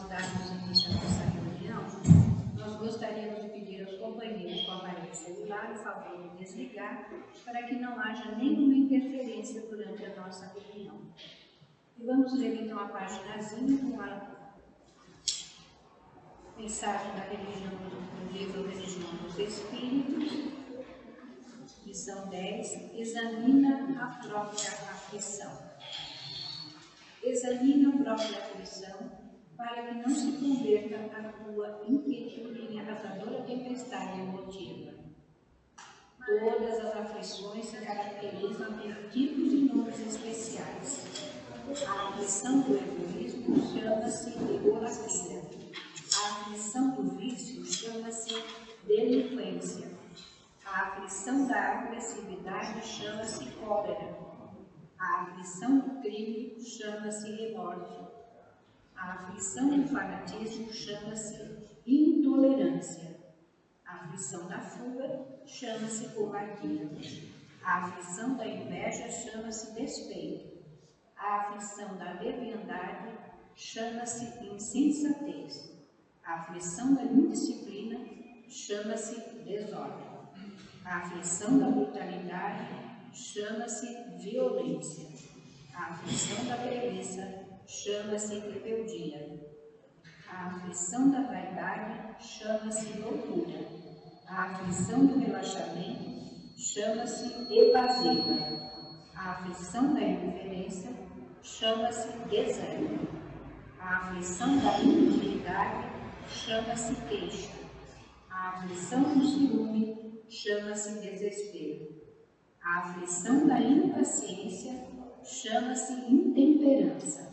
nós darmos início à nossa reunião, nós gostaríamos de pedir aos companheiros com aparelho celular o favor de desligar para que não haja nenhuma interferência durante a nossa reunião. E vamos ler então a paginazinha com a mensagem da religião, do livro Religião dos Espíritos, lição 10, examina a própria aflição. Examina a própria aflição para que não se converta a tua inquietude em arrasadora tempestade emotiva. Todas as aflições se caracterizam por tipos e nomes especiais. A aflição do egoísmo chama-se egolatria. A aflição do vício chama-se delinquência. A aflição da agressividade chama-se cólera. A aflição do crime chama-se remorso. A aflição do fanatismo chama-se intolerância. A aflição da fuga chama-se covardia. A aflição da inveja chama-se despeito. A aflição da leviandade chama-se insensatez. A aflição da indisciplina chama-se desordem. A aflição da brutalidade chama-se violência. A aflição da preguiça chama-se rebeldia. A aflição da vaidade chama-se loucura. A aflição do relaxamento chama-se evasiva. A aflição da indiferença chama-se desânimo. A aflição da inutilidade chama-se queixa. A aflição do ciúme chama-se desespero. A aflição da impaciência chama-se intemperança.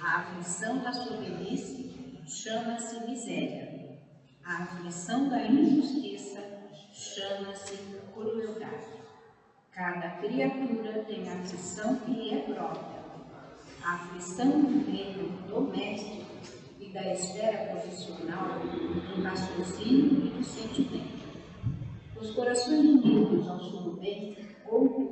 A aflição da soberbice chama-se miséria. A aflição da injustiça chama-se crueldade. Cada criatura tem a aflição que lhe é própria. A aflição do reino doméstico e da esfera profissional, do raciocínio e do sentimento. Os corações unidos ao sul bem, ou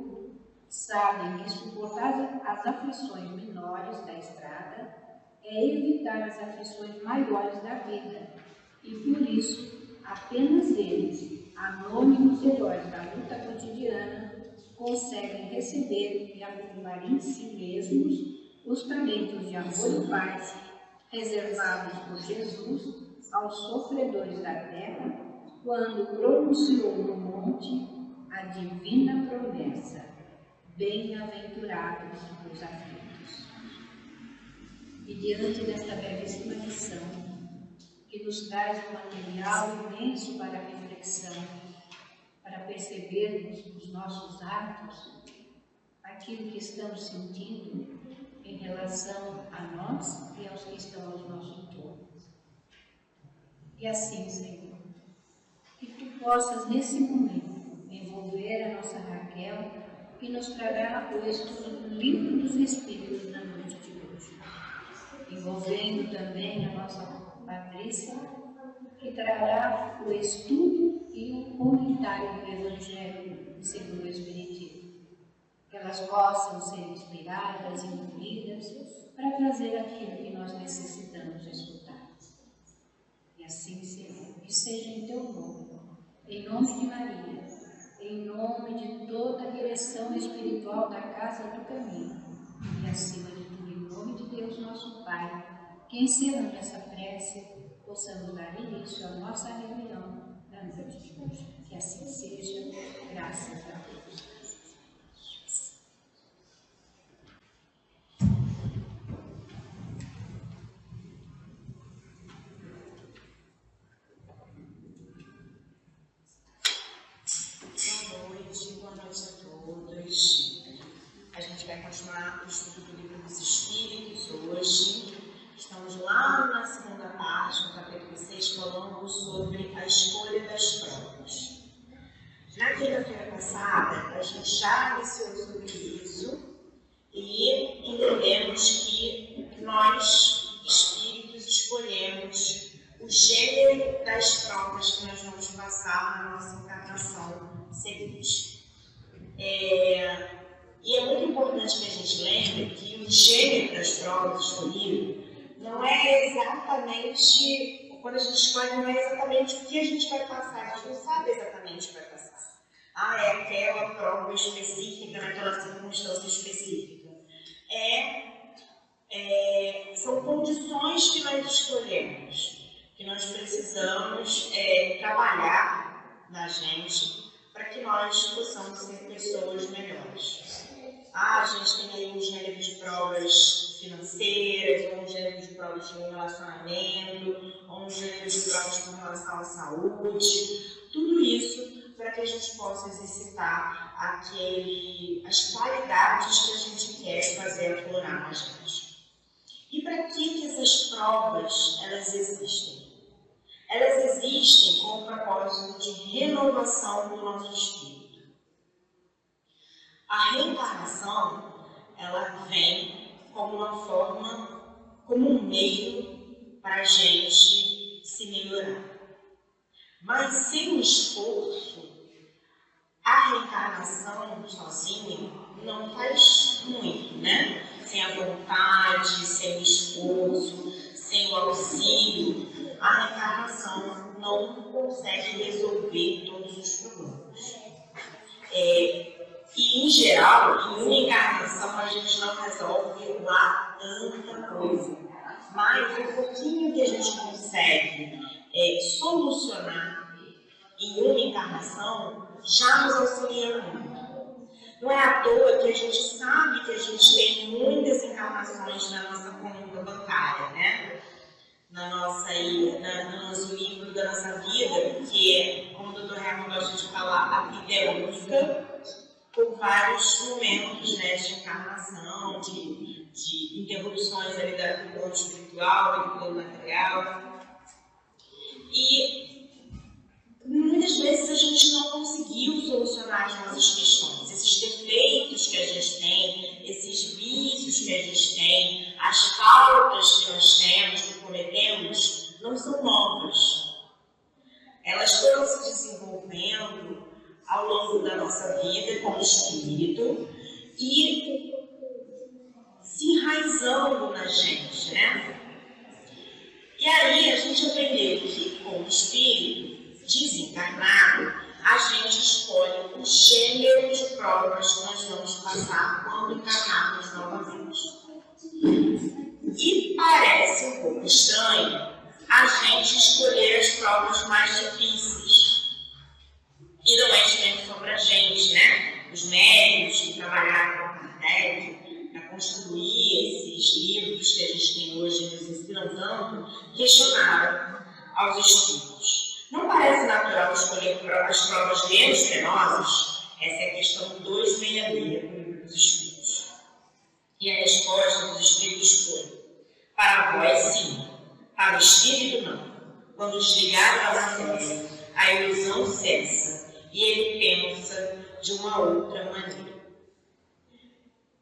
sabem que suportar as aflições menores da estrada é evitar as aflições maiores da vida, e por isso apenas eles, anônimos heróis da luta cotidiana, conseguem receber e acumular em si mesmos os talentos de amor e paz reservados por Jesus aos sofredores da terra, quando pronunciou no monte a divina promessa: bem-aventurados os aflitos. E diante desta belíssima lição, que nos traz um material imenso para a reflexão, para percebermos os nossos atos, aquilo que estamos sentindo em relação a nós e aos que estão ao nosso entorno. E assim, Senhor, que Tu possas nesse momento envolver a nossa Raquel e nos trará o estudo do Livro dos Espíritos na noite de hoje, envolvendo também a nossa Patrícia, que trará o estudo e o comentário do Evangelho segundo o Espiritismo. Que elas possam ser inspiradas e movidas para trazer aquilo que nós necessitamos escutar. E assim, Senhor, que seja em Teu nome, em nome de Maria, em nome de toda a direção espiritual da Casa do Caminho, e acima de tudo, em nome de Deus, nosso Pai, que encerrando essa prece, possamos dar início à nossa reunião na noite de hoje. Que assim seja, graças a Deus. Boa noite a todos. A gente vai continuar o estudo do Livro dos Espíritos hoje. Estamos lá na segunda parte, no capítulo 6, falando sobre a escolha das provas. Na quinta-feira passada, a gente já iniciou sobre isso e entendemos que nós, espíritos, escolhemos o gênero das provas que nós vamos passar na nossa encarnação seguinte. E é muito importante que a gente lembre que o gênero das provas escolhido não é exatamente, quando a gente escolhe, não é exatamente o que a gente vai passar, a gente não sabe exatamente o que vai passar. É aquela prova específica, naquela circunstância específica. São condições que nós escolhemos, que nós precisamos trabalhar na gente para que nós possamos ser pessoas melhores. A gente tem aí um gênero de provas financeiras, ou um gênero de provas de relacionamento, ou um gênero de provas com relação à saúde, tudo isso para que a gente possa exercitar as qualidades que a gente quer fazer aflorar na gente. E para que essas provas elas existem? Elas existem com o propósito de renovação do nosso espírito. A reencarnação, ela vem como uma forma, como um meio para a gente se melhorar. Mas sem esforço, a reencarnação sozinha não faz muito, né? Sem a vontade, sem o esforço, sem o auxílio, a reencarnação não consegue resolver todos os problemas. E, em geral, em uma encarnação, a gente não resolve lá tanta coisa. Mas o pouquinho que a gente consegue solucionar em uma encarnação já nos auxilia muito. Não é à toa que a gente sabe que a gente tem muitas encarnações na nossa conta bancária, né? No nosso livro da nossa vida, que é, como o Dr. Herman gosta de falar, a vida é única, por vários momentos, né, de encarnação, de interrupções ali do plano espiritual e do plano material. E muitas vezes a gente não conseguiu solucionar as nossas questões. Esses defeitos que a gente tem, esses vícios que a gente tem, as faltas que nós temos, que cometemos, não são novas. Elas foram se desenvolvendo ao longo da nossa vida como espírito e se enraizando na gente, né? E aí a gente aprendeu que, como espírito desencarnado, a gente escolhe o gênero de provas que nós vamos passar quando encarnarmos novamente. E parece um pouco estranho a gente escolher as provas mais difíceis. E não é diferente só para a gente, né? Os médicos que trabalharam com Kardec para construir esses livros que a gente tem hoje nos ensinam tanto, questionaram aos espíritos. Não parece natural escolher as provas menos penosas? Essa é a questão 266 do livro dos Espíritos. E a resposta dos Espíritos foi: para vós sim, para o Espírito não. Quando desligar da matéria, a ilusão cessa e ele pensa de uma outra maneira.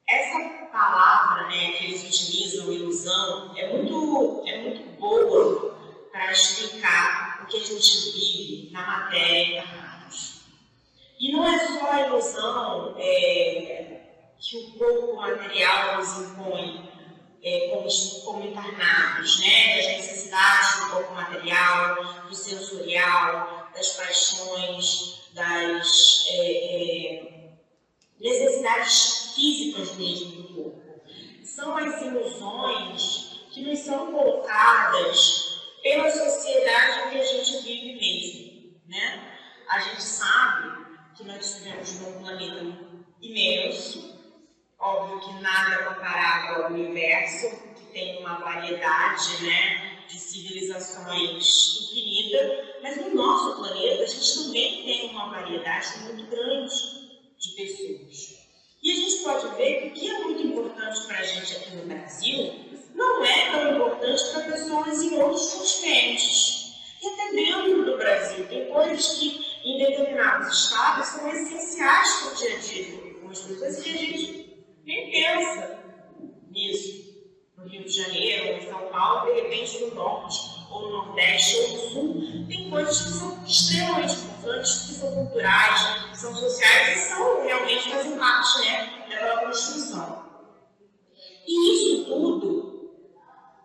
Essa palavra, né, que eles utilizam, ilusão, é muito boa para explicar o que a gente vive na matéria encarnados. E não é só a ilusão que o corpo material nos impõe como encarnados, né? Das necessidades do corpo material, do sensorial, das paixões, das necessidades físicas mesmo do corpo. São as ilusões que nos são colocadas pela sociedade em que a gente vive mesmo, né? A gente sabe que nós vivemos num planeta imenso, óbvio que nada comparado ao universo, que tem uma variedade, né, de civilizações infinita, mas no nosso planeta a gente também tem uma variedade muito grande de pessoas. E a gente pode ver que o que é muito importante para a gente aqui no Brasil não é tão importante para pessoas em outros continentes. E até dentro do Brasil tem coisas que em determinados estados são essenciais para o dia a dia de algumas pessoas que a gente nem pensa nisso. No Rio de Janeiro, ou em São Paulo, de repente no Norte, ou no Nordeste, ou no Sul, tem coisas que são extremamente importantes, que são culturais, que são sociais e são realmente fazem parte, né, da própria construção. E isso tudo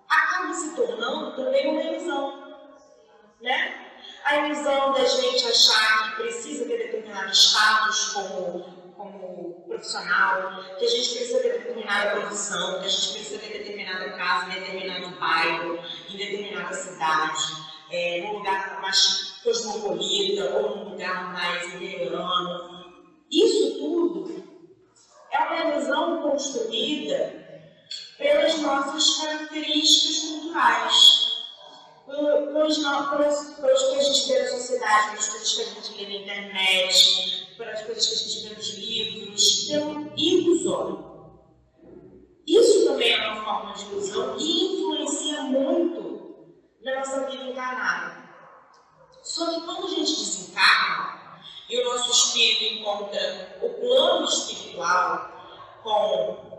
acaba tornando também uma ilusão, né? A ilusão da gente achar que precisa ter determinado status como profissional, que a gente precisa ter determinada profissão, que a gente precisa ter determinada casa em determinado bairro, em determinada cidade, num lugar mais cosmopolita ou num lugar mais interiorano. Isso tudo é uma ilusão construída pelas nossas características culturais, pelos que a gente vê na sociedade, pelas coisas que a gente vê na internet, pelas coisas que a gente vê nos livros, pelo ilusório. Isso também é uma forma de ilusão e influencia muito na nossa vida encarnada. Só que quando a gente desencarna e o nosso espírito encontra o plano espiritual com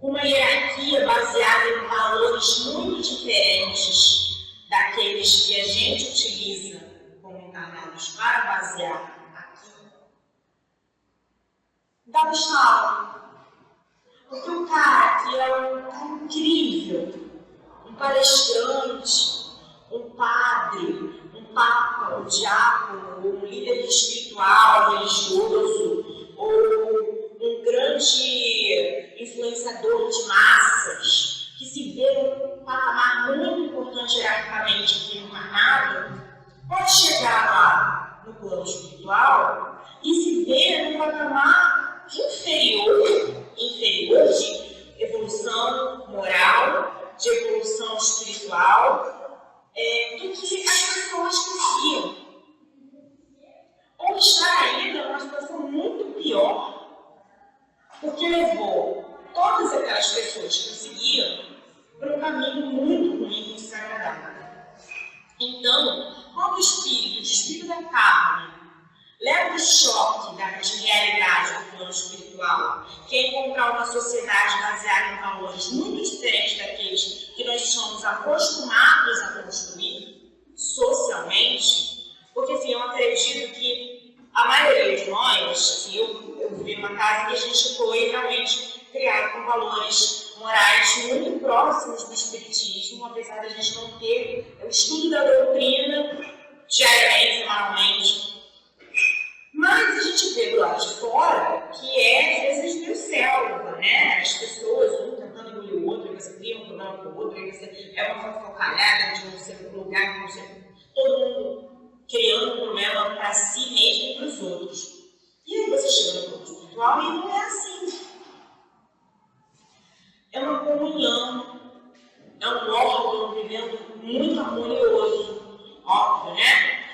uma hierarquia baseada em valores muito diferentes daqueles que a gente utiliza como encarnados para basear aqui, dá um estalo. Porque o cara que é um cara incrível, um palestrante, um padre, um papa, um diácono, um líder espiritual, religioso, ou um grande influenciador de massas, que se vê num patamar muito importante hierarquicamente aqui no encarnado, pode chegar lá no plano espiritual e se ver num patamar inferior de evolução moral, de evolução espiritual, do que as pessoas conseguiam. Ou estar ainda numa situação muito pior, porque levou todas aquelas pessoas que conseguiam para um caminho muito ruim e desagradável. Então, quando o espírito da carne, leva o choque de realidade do plano espiritual, que é encontrar uma sociedade baseada em valores muito diferentes daqueles que nós somos acostumados a construir socialmente, porque assim, eu acredito que a maioria de nós, assim, eu vivi numa casa que a gente foi realmente criado com valores morais muito próximos do espiritismo, apesar de a gente não ter o estudo da doutrina diariamente, semanalmente. Mas a gente vê do lado de fora que às vezes meio selva, né? As pessoas, um tentando engolir o outro, e você cria um problema com o outro, e você é uma fofocalhada de você no lugar, de você, todo mundo criando um problema para si mesmo e para os outros. E aí você chega no plano espiritual e não é assim. É uma comunhão, é um órgão vivendo muito harmonioso, óbvio, né?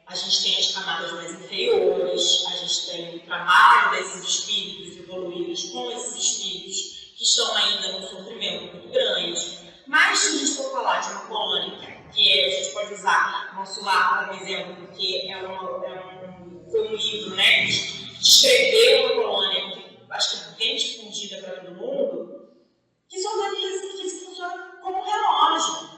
A gente tem as camadas mais inferiores, a gente tem o trabalho desses espíritos evoluídos com esses espíritos que estão ainda num sofrimento muito grande. Mas se a gente for falar de uma colônia, que a gente pode usar nosso lar como exemplo, porque foi um livro, né, que descreveu uma colônia que acho que é bem difundida para todo mundo, que se organiza e que funciona como um relógio.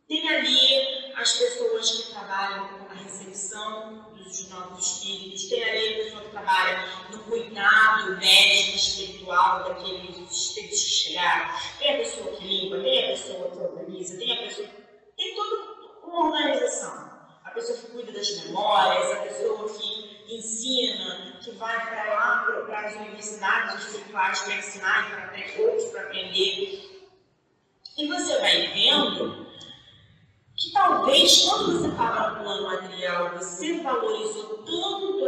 Tem ali as pessoas que trabalham com a recepção dos novos espíritos, tem ali a pessoa que trabalha no cuidado médico espiritual daqueles espíritos que chegaram, tem a pessoa que limpa, tem a pessoa que organiza, tem toda uma organização. A pessoa que cuida das memórias, a pessoa que ensina, que vai para lá, para as universidades espirituais para ensinar e para ter outros para aprender. E você vai vendo que talvez quando você estava no plano material, você valorizou tanto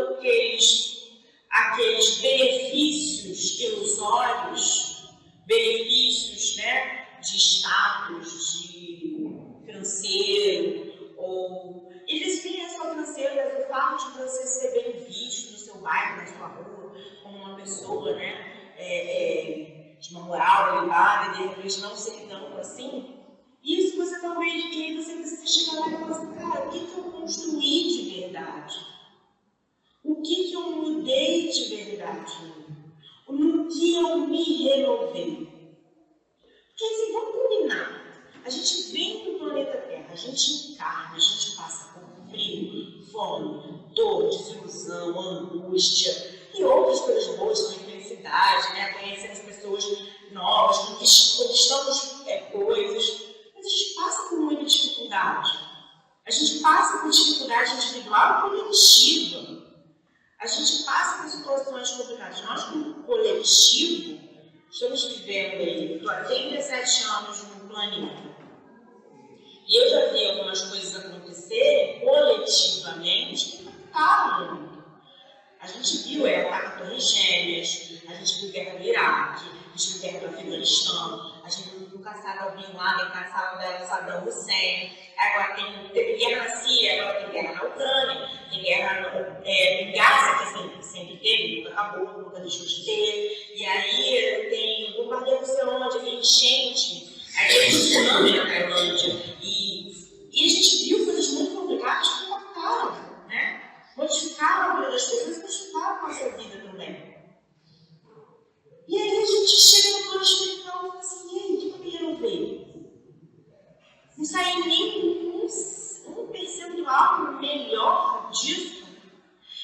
aqueles benefícios ilusórios, benefícios, né, de status, de financeiro, ou eles têm a sua financeira, mas o fato de você ser bem visto no seu bairro, na sua rua, como uma pessoa, né, de uma moral elevada, e de repente não ser tanto assim. Isso você talvez, e aí você precisa chegar lá e falar assim, cara, o que eu construí de verdade? O que eu mudei de verdade? No que eu me renovei? Porque assim, vamos combinar. A gente vem para o planeta Terra, a gente encarna, a gente passa por frio, fome, dor, desilusão, angústia e outras coisas boas, como felicidade, né? Conhecer as pessoas novas, 7 anos no planeta. E eu já vi algumas coisas acontecerem coletivamente que impactaram muito. A gente viu ataque a Torres Gêmeas, a gente viu guerra no Iraque, a gente viu guerra no Afeganistão, a gente viu caçar ao Bin Laden, caçar o Saddam Hussein, agora teve guerra na Síria, agora tem guerra na Ucrânia, tem guerra em Gaza, que sempre teve, nunca acabou, nunca deixou de ter, e aí tem bombardeio não sei onde, tem enchente, aí tem tsunami na Tailândia, e a gente viu coisas muito complicadas que impactaram, né? Modificaram a vida das pessoas e modificaram a nossa vida também. E aí a gente chega no plano espiritual e fala assim, e aí, o que eu queria ver? Não sai nem um percentual melhor disso.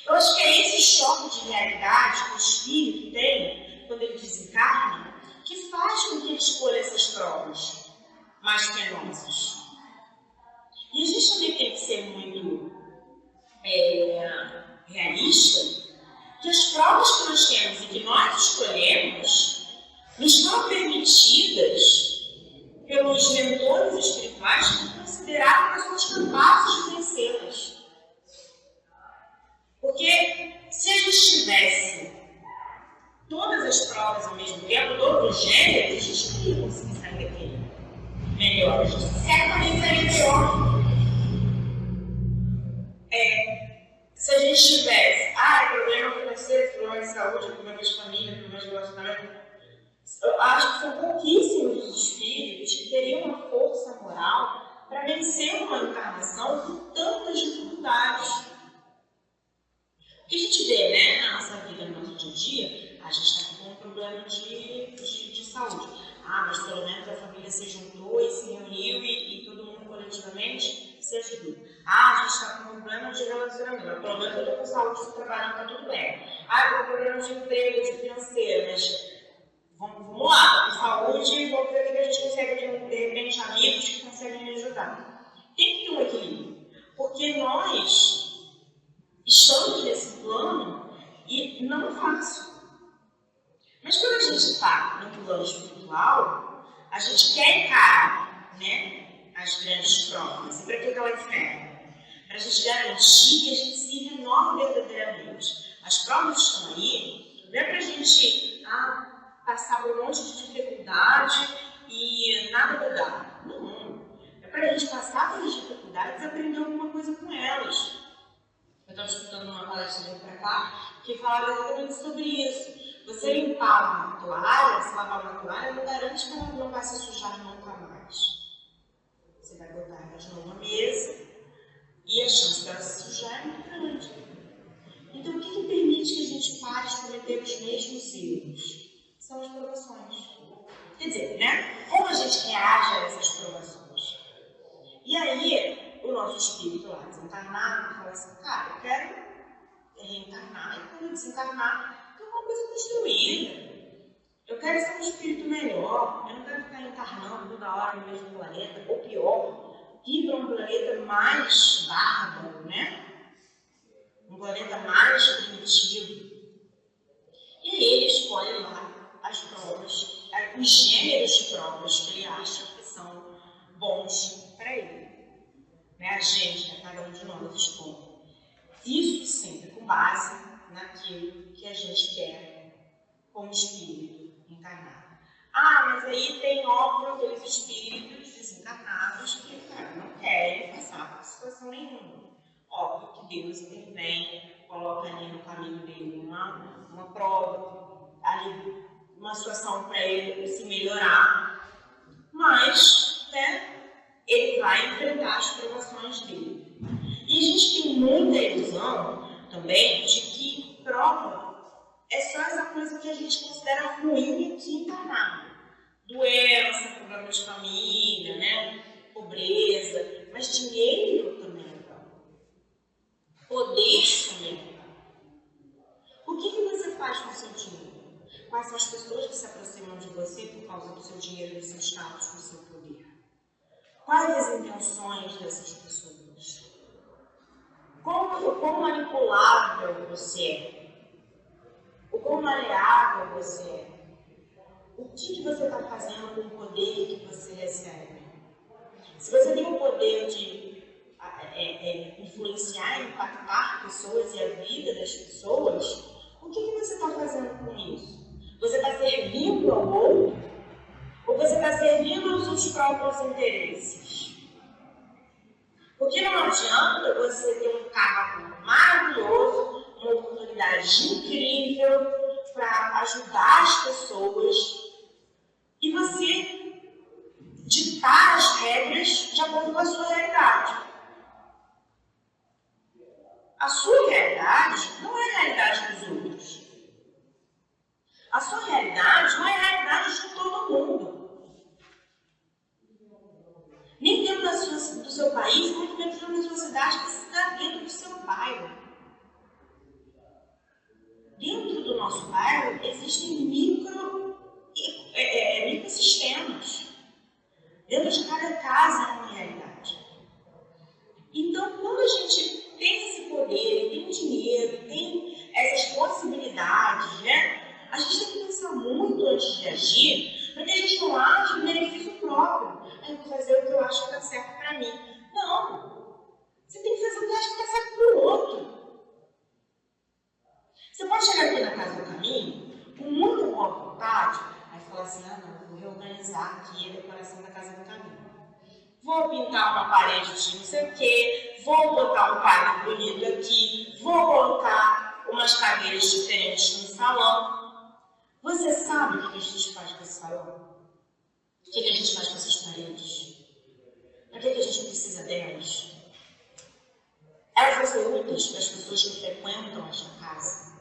Eu acho que é esse choque de realidade que o espírito tem quando ele desencarna que faz com que ele escolha essas provas mais penosas. E a gente também tem que ser muito realista, que as provas que nós temos e que nós escolhemos nos foram permitidas pelos mentores espirituais que consideraram pessoas capazes de vencê-las. Porque se a gente tivesse todas as provas ao mesmo tempo, todos os gêneros, a gente não ia conseguir sair daqui melhor. A gente certamente sairia pior. Se a gente tivesse, problema financeiro, problema de saúde, problema de família, problema de relacionamento, eu acho que são pouquíssimos os espíritos que teriam uma força moral para vencer uma encarnação com tantas dificuldades. O que a gente vê, né, na nossa vida, no nosso dia a dia, a gente está com um problema de saúde. Mas pelo menos a família se juntou e se reuniu e todo mundo coletivamente se ajudou. A gente está com um problema de relacionamento. Pelo menos eu estou com saúde, estou trabalhando, está tudo bem. Eu tenho problema de emprego, de financeiro, mas vamos lá, com saúde, vamos ver o que a gente consegue, de repente, amigos que conseguem me ajudar. Tem que ter um equilíbrio, porque nós estamos nesse plano e não é fácil. Mas quando a gente está no plano espiritual, a gente quer encarar, né, as grandes provas. E para que elas servem? Para a gente garantir que a gente se renova verdadeiramente. As provas estão aí, não é para a gente passar por um monte de dificuldade e nada mudar. Não. É para a gente passar pelas dificuldades e aprender alguma coisa com elas. Eu estava escutando uma palestra para cá que falava exatamente sobre isso. Você limpar uma toalha, se lavar uma toalha, não garante que ela não vai se sujar nunca mais. Você vai botar ela de novo na mesa e a chance dela se sujar é muito grande. Então, o que permite que a gente pare de cometer os mesmos erros? São as provações. Quer dizer, né? Como a gente reage a essas provações? E aí, o nosso espírito lá desencarnado fala assim, eu quero reencarnar e quando eu desencarnar, uma coisa construída. Eu quero ser um espírito melhor. Eu não quero ficar encarnando toda hora no mesmo planeta. Ou pior, ir para um planeta mais bárbaro, né? Um planeta mais primitivo. E aí ele escolhe lá as provas, os gêneros de provas que ele acha que são bons para ele. Né? A gente, cada um de nós escolhe. Isso sempre com base naquilo que a gente quer como espírito encarnado. Mas aí tem, óbvio, aqueles espíritos desencarnados que não querem passar por situação nenhuma. Óbvio que Deus intervém, coloca ali no caminho dele uma prova, ali uma situação para ele se melhorar, mas, né, ele vai enfrentar as provações dele. E a gente tem muita ilusão também de que prova é só essa coisa que a gente considera ruim aqui encarnado. Doença, problema de família, né? Pobreza, mas dinheiro também é prova. Poder também é prova. O que você faz com o seu dinheiro? Quais são as pessoas que se aproximam de você por causa do seu dinheiro, do seu status, do seu poder? Quais as intenções dessas pessoas? O quão manipulável você é? O quão maleável você é? o que você está fazendo com o poder que você recebe? Se você tem o poder de influenciar, impactar pessoas e a vida das pessoas, o que você está fazendo com isso? Você está servindo ao outro? Ou você está servindo aos seus próprios interesses? Porque não adianta você ter um cargo maravilhoso, uma oportunidade incrível para ajudar as pessoas e você ditar as regras de acordo com a sua realidade. A sua realidade não é a realidade dos outros. A sua realidade não é a realidade de todo mundo. Nem dentro do seu país, muito menos dentro da sua cidade, que está dentro do seu bairro. Dentro do nosso bairro existem microsistemas. Dentro de cada casa é uma realidade. Então, quando a gente tem esse poder, tem dinheiro, tem essas possibilidades, né? A gente tem que pensar muito antes de agir, para que a gente não age em benefício próprio. Eu vou fazer o que eu acho que está certo para mim. Não. Você tem que fazer o que acha que está certo para o outro. Você pode chegar aqui na Casa do Caminho, com muita boa vontade, aí falar assim, não, vou reorganizar aqui a decoração da Casa do Caminho. Vou pintar uma parede de não sei o quê, vou botar um quadro bonito aqui, vou colocar umas cadeiras diferentes no salão. Você sabe o que a gente faz com esse salão? O que a gente faz com essas paredes? Para que a gente precisa delas? Elas vão ser úteis para as pessoas que frequentam esta casa.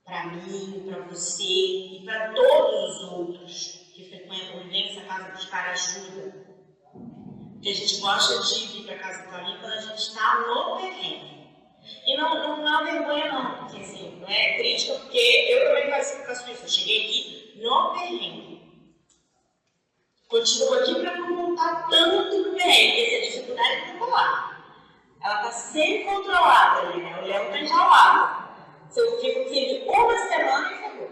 Para mim, para você e para todos os outros que frequentam e vêm essa casa buscar ajuda. Porque a gente gosta de vir para a Casa do Caminho quando a gente está no perrengue. E não há vergonha não, porque assim, não é crítica, porque eu também faço isso. Eu cheguei aqui no perrengue. Continuo aqui para não montar tanto no perrengue, essa dificuldade é controlar. Ela está sempre controlada ali, né? O Léo está enjaulado. Se eu fico aqui uma semana e ferrou.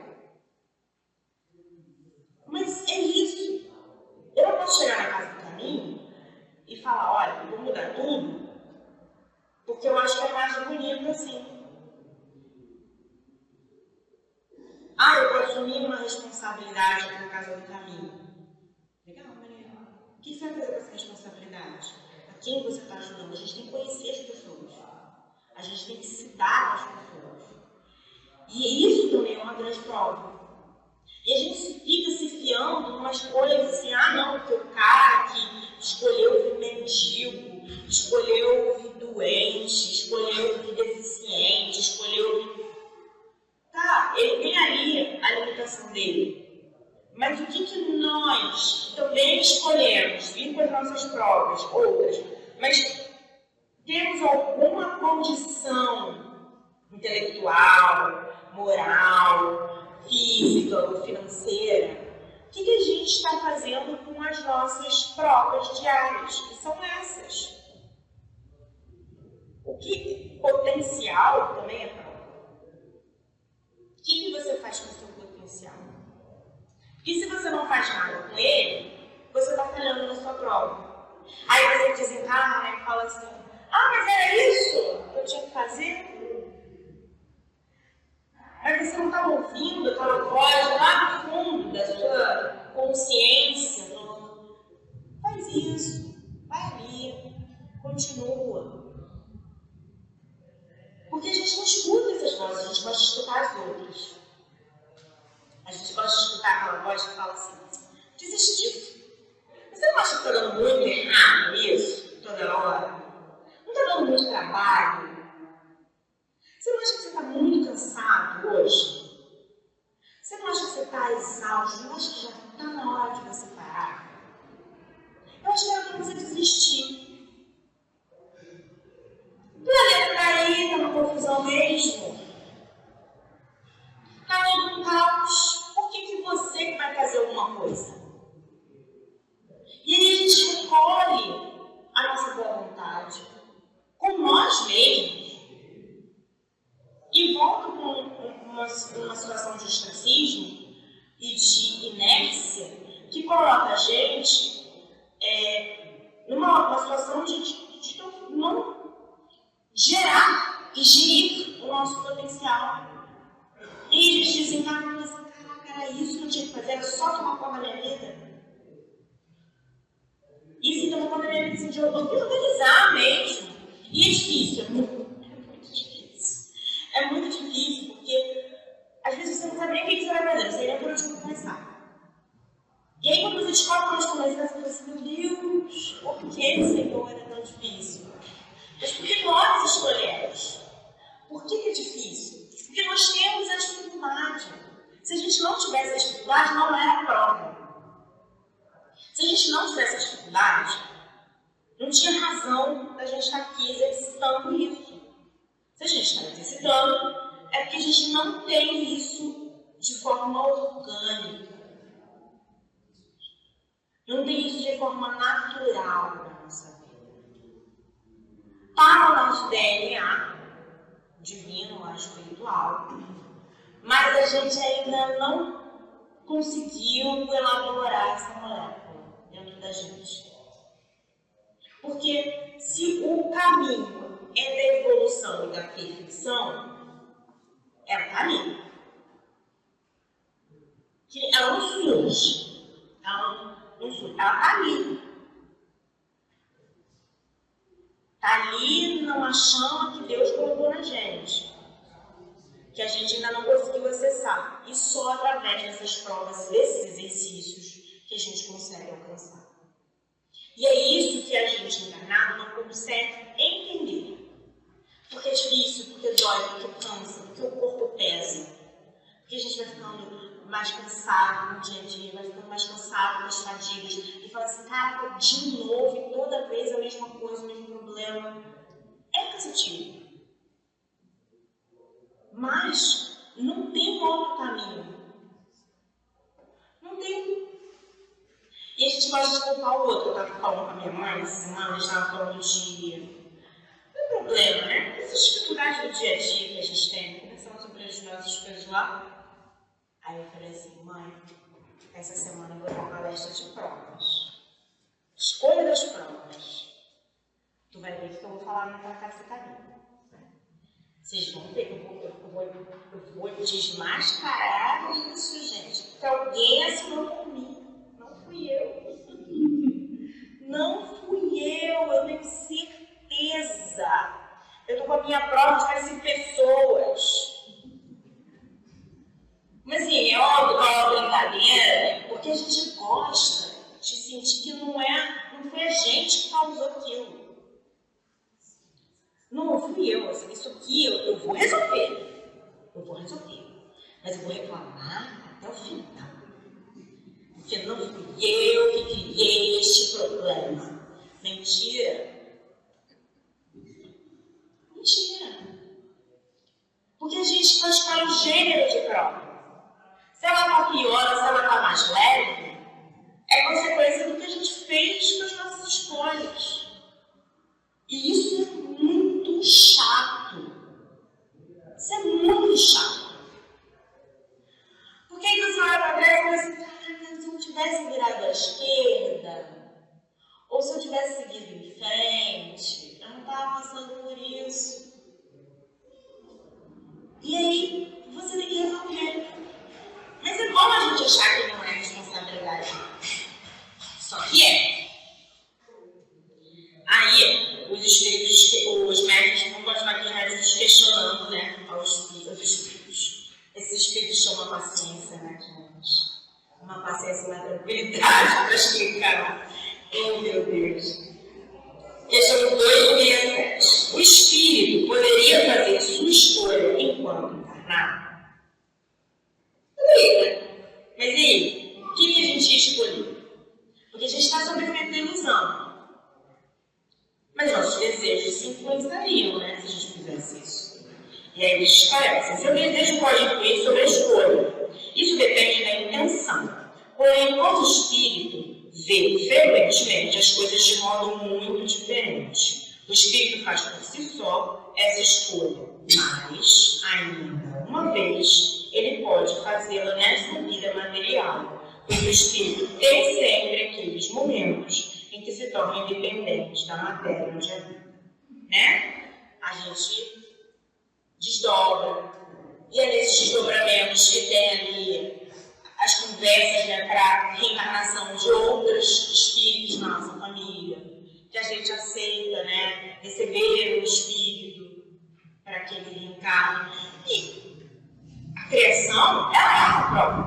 Mas é isso. Eu não posso chegar na Casa do Caminho e falar, olha, eu vou mudar tudo, porque eu acho que é mais bonito assim. Eu vou assumir uma responsabilidade na Casa do Caminho. Legal, Maria. O que você vai fazer com essa responsabilidade? A quem você está ajudando? A gente tem que conhecer as pessoas. A gente tem que se dar às pessoas. E isso também é uma grande prova. E a gente fica se fiando em umas coisas assim, não, porque o cara que escolheu vir mendigo, escolheu vir doente, escolheu vir deficiente, escolheu vir... Tá, ele tem ali a limitação dele. Mas o que nós também escolhemos, vir com as nossas provas, outras, mas temos alguma condição intelectual, moral, física ou financeira, o que a gente está fazendo com as nossas provas diárias, que são essas? O que potencial também é prova. O que você faz com o seu potencial? Porque se você não faz nada com ele, você está falhando na sua prova. Aí você desencarna e fala assim, mas era isso que eu tinha que fazer? Mas você não está ouvindo aquela voz lá no fundo da sua consciência falando, faz isso, vai ali, continua. Porque a gente não escuta essas vozes, a gente gosta de escutar as outras. A gente gosta de escutar aquela voz que fala assim, desiste disso. Você não acha que está dando muito errado isso toda hora? Não está dando muito trabalho? Você não acha que você está muito cansado hoje? Você não acha que você está exausto? Não acha que já está na hora de você parar? Eu acho que era para você desistir. O planeta está aí, está uma confusão mesmo. Está todo um caos. Por que você vai fazer alguma coisa? E aí a gente recolhe a nossa boa vontade com nós mesmos. E volta com uma situação de ostracismo, de inércia que coloca a gente numa situação de não gerar e gerir o nosso potencial. E eles dizem, caraca, era isso que eu tinha que fazer, era só tomar conta da minha vida. Isso tomar conta da minha vida, assim, de organizar mesmo. E é difícil, é muito difícil. É muito difícil, porque às vezes você não sabe nem o que você vai fazer, você nem por onde começar. E aí quando você descobre por onde começar, você fala assim, meu Deus, por que, Senhor, era tão difícil? Mas por que nós escolhemos? Por que é difícil? Porque nós temos a dificuldade. Se a gente não tivesse a dificuldade, não era prova. Se a gente não tivesse a dificuldade, não tinha razão da gente estar aqui exercitando isso. Se a gente está exercitando, é porque a gente não tem isso de forma orgânica. Não tem isso de forma natural na nossa vida. Está no nosso DNA, divino, espiritual, mas a gente ainda não conseguiu elaborar essa molécula dentro da gente. Porque se o caminho é da evolução e da perfeição, é um caminho. Que ela não surge. Ela está ali. Está ali numa chama que Deus colocou na gente, que a gente ainda não conseguiu acessar. E só através dessas provas, desses exercícios, que a gente consegue alcançar. E é isso que a gente encarnado não consegue entender. Porque é difícil, porque dói, porque cansa, porque o corpo pesa. Porque a gente vai ficando mais cansado no dia a dia, vai ficando mais cansado das fadigas. E fala assim, cara, de novo, e toda vez a mesma coisa, o mesmo problema. É cansativo. Mas não tem outro caminho. Não tem. E a gente gosta de culpar o outro. Eu estava falando com a minha mãe essa semana, a gente estava falando de... Não é problema, né? Essas dificuldades do dia a dia que a gente tem, conversando sobre as nossas coisas lá. Aí eu falei assim, mãe, essa semana eu vou dar uma palestra de provas. Escolha das provas. Tu vai ver que eu vou falar na tua casa caminho. Vocês vão ver que eu vou desmascarar isso, gente. Porque alguém assinou por mim. Não fui eu. Não fui eu tenho certeza. Eu tô com a minha prova de conhecer pessoas. Mas assim, é óbvio que é uma brincadeira, porque a gente gosta de sentir que não foi a gente que causou aquilo. Não fui eu, assim, isso aqui eu vou resolver. Eu vou resolver. Mas eu vou reclamar até o final. Porque não fui eu que criei este problema. Mentira. Mentira. Porque a gente vai escolher o gênero de prova. Se ela está pior ou se ela está mais leve, é consequência do que a gente fez com as nossas escolhas. E isso é muito chato. Isso é muito chato. Porque aí você olha para trás e fala assim, cara, se eu tivesse virado à esquerda, ou se eu tivesse seguido em frente, eu não estava passando por isso. E aí, você tem que resolver. Mas é bom a gente achar que não é responsabilidade. Só que é. Aí, os espíritos, os médicos vão continuar aqui médicos questionando, né, aos espíritos. Esses espíritos têm uma paciência, né, gente? Uma paciência, uma tranquilidade para explicar. Oh, meu Deus. Questão 267. O espírito poderia fazer sua escolha enquanto encarnado? Mas e aí, o que a gente ia escolher? Porque a gente está sob efeito da ilusão. Mas nossos desejos se influenciariam, né, se a gente fizesse isso. E aí eles esclarecem, seu desejo pode influir sobre a escolha. Isso depende da intenção. Porém, o espírito vê frequentemente as coisas de modo muito diferente. O espírito faz por si só essa escolha, mas, ainda uma vez, ele pode fazê-la nessa vida material, pois o espírito tem sempre aqueles momentos em que se torna independente da matéria onde habita. Né? A gente desdobra, e é nesses desdobramentos que tem ali as conversas, né, para reencarnação de outros espíritos na nossa família, que a gente aceita, né, receber o espírito para que ele reencarne. E a criação, ela é uma prova.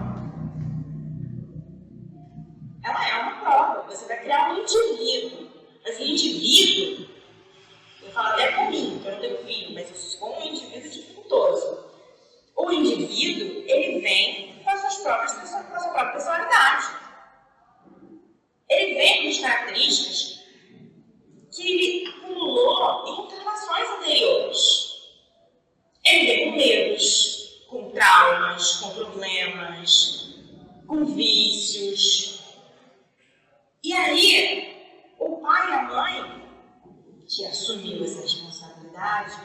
Ela é uma prova. Você vai criar um indivíduo. Mas o indivíduo, eu falo até por mim, que eu não tenho filho, mas eu sou um indivíduo dificultoso. O indivíduo, ele vem com a sua própria personalidade. Ele vem com as características que ele acumulou em encarnações anteriores. Ele vem com medos, com traumas, com problemas, com vícios. E aí, o pai e a mãe, que assumiu essa responsabilidade,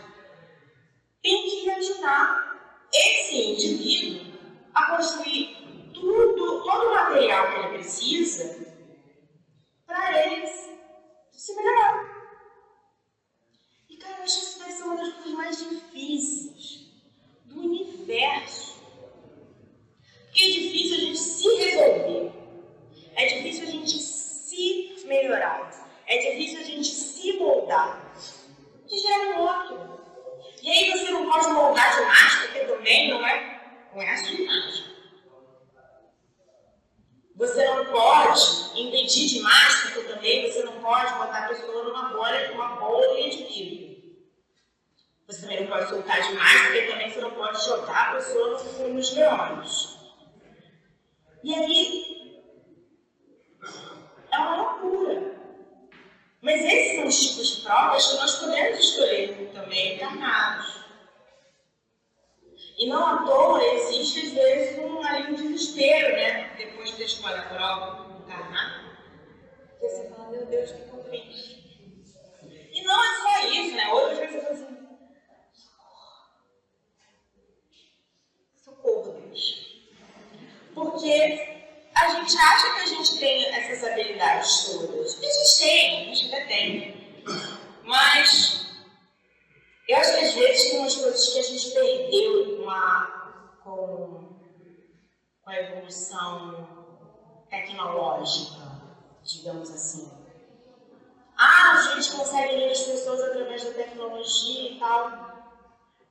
tem que ajudar esse indivíduo a construir todo o material que ele precisa para ele se melhorar. E, cara, eu acho que isso deve ser uma das coisas mais difíceis do universo. Porque é difícil a gente se resolver. É difícil a gente se melhorar. É difícil a gente se moldar. Que gera um outro. E aí você não pode moldar demais, porque também não é a sua imagem. Você não pode impedir demais, porque também você não pode botar a pessoa numa bolha de vidro. Você também não pode soltar demais, porque também você não pode jogar a pessoa nos leões. E aí, é uma loucura. Mas esses são os tipos de provas que nós podemos escolher também encarnados. E não à toa existe, às vezes, um desespero, né? Depois de ter escolhido a prova encarnado. Porque você fala, meu Deus, o que eu fiz? E não é só isso, né? Outras vezes você fala assim, socorro, Deus. Porque a gente acha que a gente tem essas habilidades todas. A gente até tem. Mas eu acho que às vezes tem umas coisas que a gente perdeu com a evolução tecnológica, digamos assim. A gente consegue ler as pessoas através da tecnologia e tal.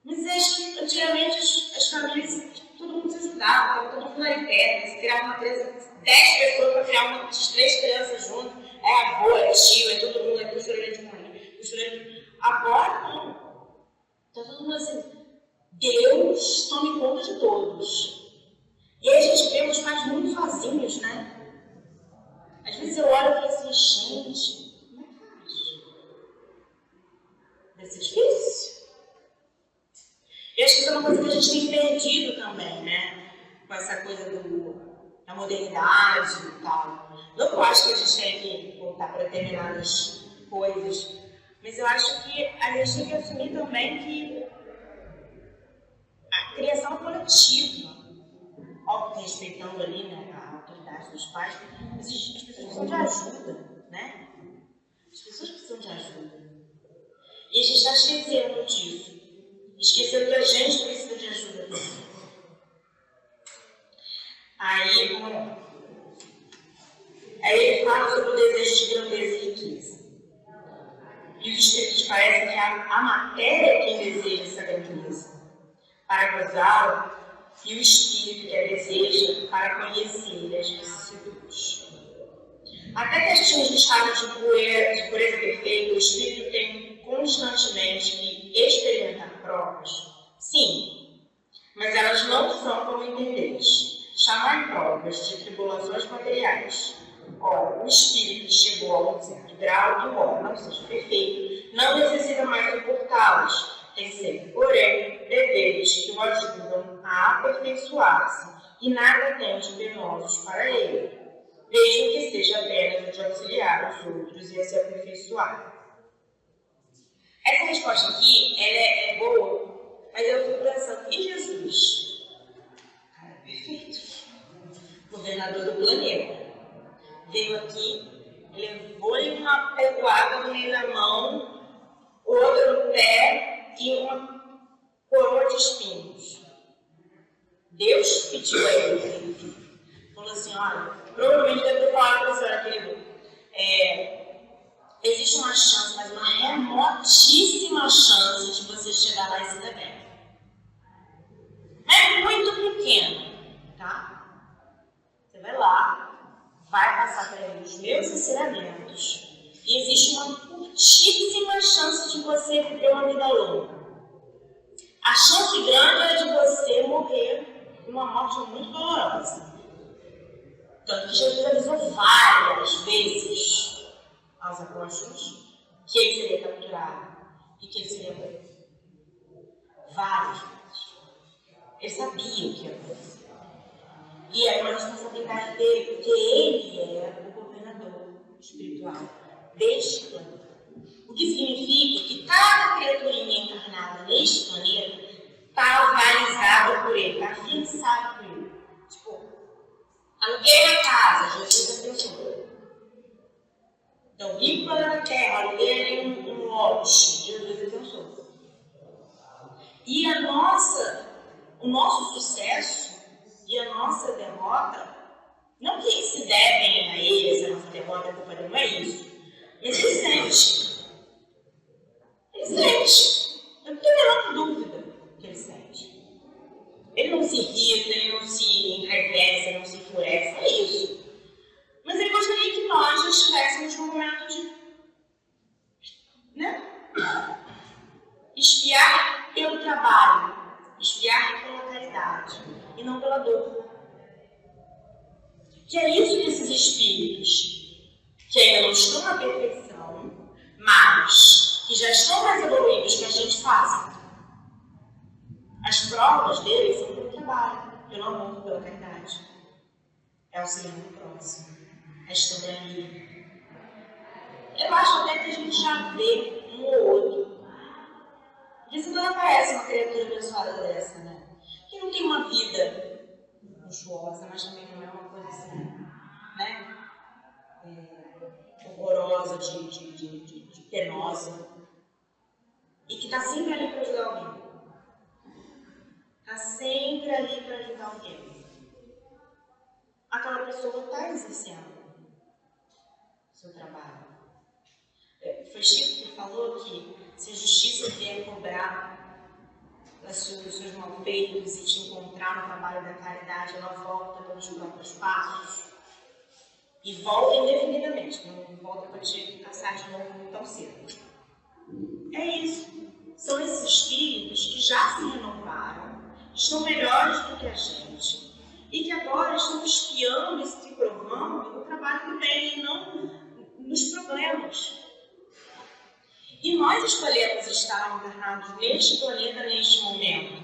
Mas acho que antigamente as famílias, todo mundo se ajudava, estava todo mundo na internet, se criava uma empresa, 10 pessoas para criar uma de 3 crianças juntas, é avô, é tio, é todo mundo, é costureira de mãe, costureira. Agora não. Está todo mundo assim, Deus tome conta de todos. E aí a gente vê os pais muito sozinhos, né? Às vezes eu olho e falo assim, gente, como é que faz? Deve ser difícil. E acho que isso é uma coisa que a gente tem perdido também, né? Com essa coisa da modernidade e tal. Não que eu acho que a gente tem que voltar para determinadas coisas, mas eu acho que a gente tem que assumir também que a criação coletiva, óbvio, respeitando ali, né, a autoridade dos pais, mas as pessoas precisam de ajuda, né? As pessoas precisam de ajuda. E a gente está esquecendo disso. Esquecendo que a gente precisa de ajuda também. Aí ele fala sobre o desejo de grandeza e riqueza. E os espíritos parecem que a matéria é quem deseja essa grandeza, para gozá-la, e o espírito que a deseja para conhecer as vicissitudes. Até que atinja o estado de pureza perfeita, o espírito tem constantemente que experimentar provas. Sim, mas elas não são como entendeis. Chamar provas de tribulações materiais. Ora, o espírito que chegou a um certo grau, embora não seja perfeito, não necessita mais suportá-las. Tem sempre, porém, deveres que o ajudam a aperfeiçoar-se e nada tem de penosos para ele, mesmo que seja apenas o de auxiliar os outros e a se aperfeiçoar. Essa resposta aqui ela é boa, mas eu fico pensando, e Jesus? governador do planeta. Veio aqui, levou-lhe uma pegoada no meio da mão, outra no pé e uma coroa de espinhos. Deus pediu a ele, falou assim, olha, provavelmente deve ter falado para a senhora, querido, existe uma chance, mas uma remotíssima chance de você chegar lá e se dar bem. É muito pequeno, tá? Você vai lá, vai passar para ele os meus ensinamentos e existe uma curtíssima chance de você viver uma vida longa. A chance grande é de você morrer de uma morte muito dolorosa. Tanto que Jesus avisou várias vezes aos apóstolos que ele seria capturado e que ele seria morto. Várias vezes. Ele sabia o que ia acontecer. E era uma responsabilidade dele, porque ele é o governador espiritual deste planeta. O que significa que cada criaturinha encarnada neste planeta está organizada por ele, está fixada por ele. Tipo, aluguei a casa, Jesus abençoou. Então, vim para a terra, aluguei um lote, Jesus abençoou. E o nosso sucesso e a nossa derrota, não que se devem a eles, a nossa derrota, a culpa dele, não é isso. Mas ele sente. Ele sente. Eu não tenho a menor dúvida que ele sente. Ele não se irrita, ele não se enraivece, ele não se enfurece, é isso. Mas ele gostaria que nós já estivéssemos num momento de, espiar pelo trabalho, espiar pela caridade e não pela dor. Que é isso que esses espíritos, que ainda não estão na perfeição, mas que já estão mais evoluídos que a gente faz. As provas deles são pelo trabalho, pelo amor, pela caridade. É auxiliando o próximo, é estando ali. Eu acho até que a gente já vê um ou outro. De vez em quando aparece uma criatura abençoada dessa, né? Que não tem uma vida luxuosa, mas também não é uma coisa assim, né? Horrorosa, de penosa. E que está sempre ali para ajudar alguém. Está sempre ali para ajudar alguém. Aquela pessoa está exercendo o seu trabalho. Foi Chico que falou que se a justiça vier cobrar os seus malfeitos e te encontrar no trabalho da caridade, ela volta pelos próprios passos. E volta indefinidamente, não volta para te caçar de novo tão cedo. É isso. São esses espíritos que já se renovaram, estão melhores do que a gente, e que agora estão espiando e se provando no trabalho que tem e não nos problemas. E nós escolhemos estar encarnados neste planeta, neste momento.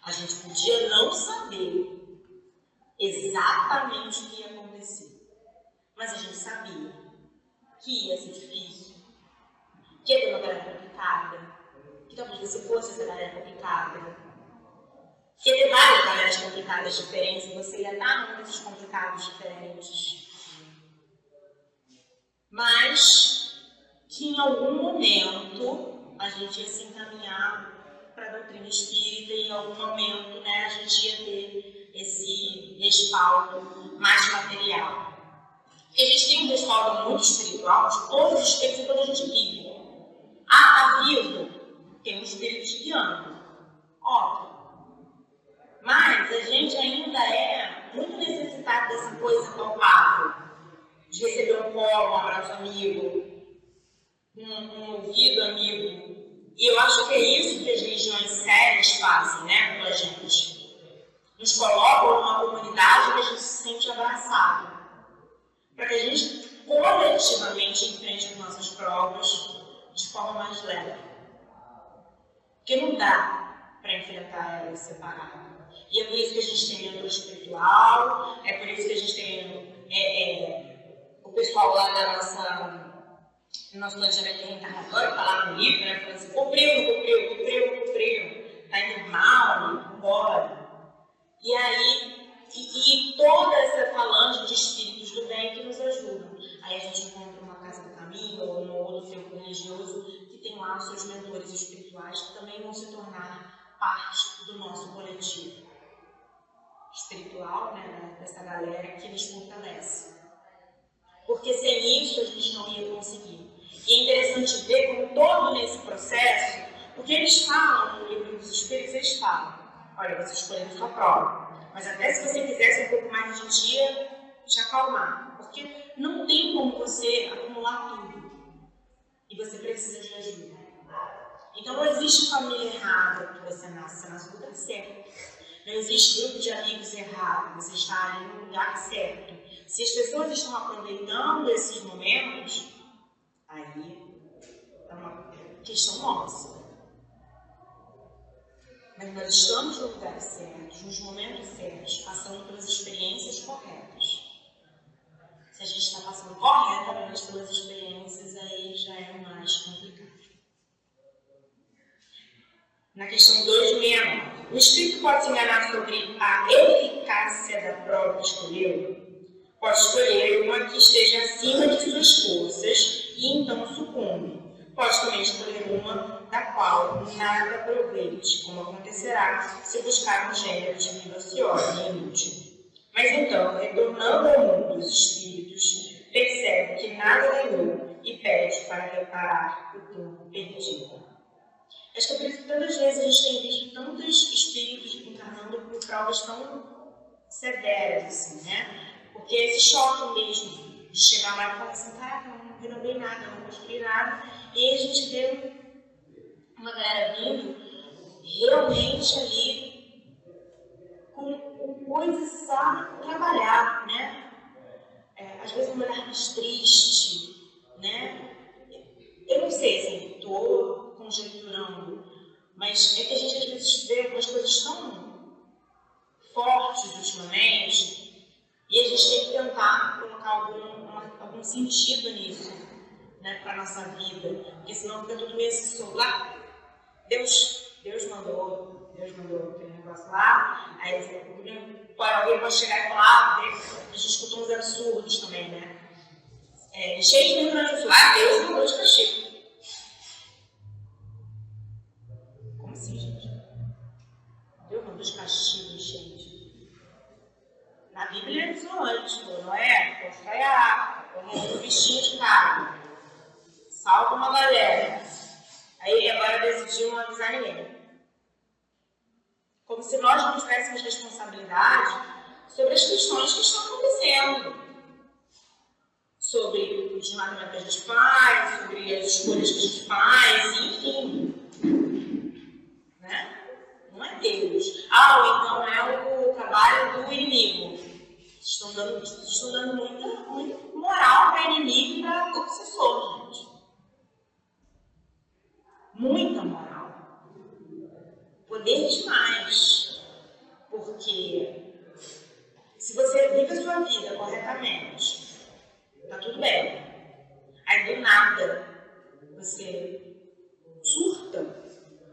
A gente podia não saber exatamente o que ia acontecer, mas a gente sabia que ia ser difícil, que ia ter uma galera complicada, que talvez você fosse essa galera complicada, que ia ter várias galeras complicadas diferentes e você ia estar num desses complicados diferentes. Mas que em algum momento a gente ia se encaminhar para a doutrina espírita e em algum momento, a gente ia ter esse respaldo mais material. Porque a gente tem um respaldo muito espiritual de todos os espíritos enquanto a gente vive. Está vivo, tem um espírito te guiando. Óbvio. Mas a gente ainda é muito necessitado dessa coisa palpável, de receber um colo, um abraço amigo, um ouvido amigo. E eu acho que é isso que as religiões sérias fazem, com a gente. Nos colocam numa comunidade que a gente se sente abraçado. Para que a gente coletivamente enfrente as nossas provas de forma mais leve. Porque não dá para enfrentar elas separado. E é por isso que a gente tem mentor espiritual, é por isso que a gente tem o pessoal lá da nosso planejamento reencarnatório, que está lá no livro, falando assim, cumpriu, está indo mal, embora. E aí, e toda essa falange de espíritos do bem que nos ajudam. Aí a gente encontra uma casa do caminho ou um outro templo religioso que tem lá os seus mentores espirituais que também vão se tornar parte do nosso coletivo espiritual, né, dessa galera que nos fortalece. Porque sem isso a gente não ia conseguir. E é interessante ver como todo nesse processo, porque eles falam no livro dos Espíritos, eles falam, olha, você escolheu a sua prova, mas até se você quisesse um pouco mais de dia, te acalmar, porque não tem como você acumular tudo e você precisa de ajuda. Então não existe família errada que você nasce no lugar certo. Não existe grupo de amigos errado, você está ali no lugar certo. Se as pessoas estão aproveitando esses momentos, aí é uma questão nossa. Mas nós estamos no lugar certo, nos momentos certos, passando pelas experiências corretas. Se a gente está passando corretamente pelas experiências, aí já é mais complicado. Na questão 269, o espírito pode se enganar sobre a eficácia da prova que escolheu? Pode escolher uma que esteja acima de suas forças e então sucumbe. Pode também escolher uma da qual nada aproveite, como acontecerá se buscar um gênero de vida ociosa e inútil. Mas então, retornando ao mundo dos espíritos, percebe que nada ganhou e pede para reparar o tempo perdido. Acho que é por isso que tantas vezes a gente tem visto tantos espíritos encarnando por provas tão severas, assim, né? Porque esse choque mesmo de chegar lá e falar assim, caraca, não renovei nada, não construí nada, e aí a gente vê uma galera vindo realmente ali com coisas a trabalhar, né? Às vezes um olhar mais triste, né? Eu não sei, assim, estou conjecturando, mas é que a gente às vezes vê algumas coisas tão fortes ultimamente e a gente tem que tentar colocar algum sentido nisso, né, para a nossa vida, porque senão fica tudo meio assim, lá. Deus mandou aquele negócio lá, aí alguém pode chegar e falar, a gente escuta uns absurdos também, né? Cheio de ignorância, Deus mandou de castigo. Como assim, gente? Deus mandou de castigo, gente. Na Bíblia ele falou antes, Noé, constrói a arca, põe um bichinho de carne, salva uma galera. Aí ele agora decidiu não avisar ninguém. Como se nós não tivéssemos responsabilidade sobre as questões que estão acontecendo. Sobre o desmatamento que a gente faz, sobre as escolhas que a gente faz, enfim. Né? Não é Deus. Ou então é o trabalho do inimigo. Estão dando muita moral para inimigo e para obsessor, gente. Muita moral. Poder demais. Porque se você vive a sua vida corretamente, tá tudo bem. Aí do nada você surta.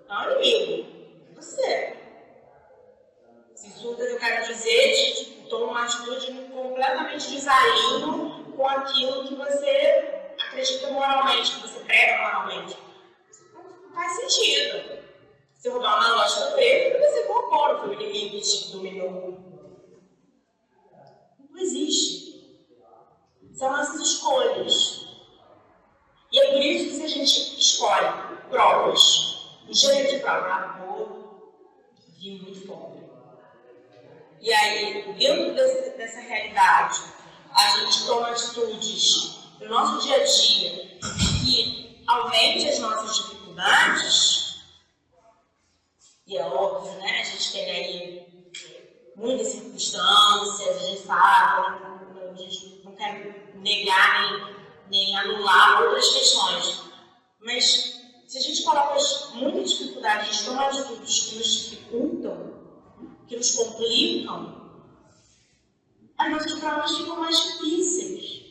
Não é o inimigo, é você. Se surta, eu quero dizer, toma uma atitude completamente desalinho com aquilo que você acredita moralmente, que você prega moralmente. Não faz sentido. Se roubar uma loja preta, você roubou, foi o inimigo que te dominou. Não existe. São nossas escolhas. E é por isso que se a gente escolhe provas, um gênero de prova, vi muito pobre. E aí, dentro dessa realidade, a gente toma atitudes no nosso dia a dia que aumente as nossas dificuldades. E é óbvio, né? A gente tem aí muitas circunstâncias, a gente sabe, a gente não quer negar nem anular outras questões. Mas se a gente coloca muitas dificuldades, a gente toma atitudes que nos dificultam, que nos complicam, as nossas provas ficam mais difíceis.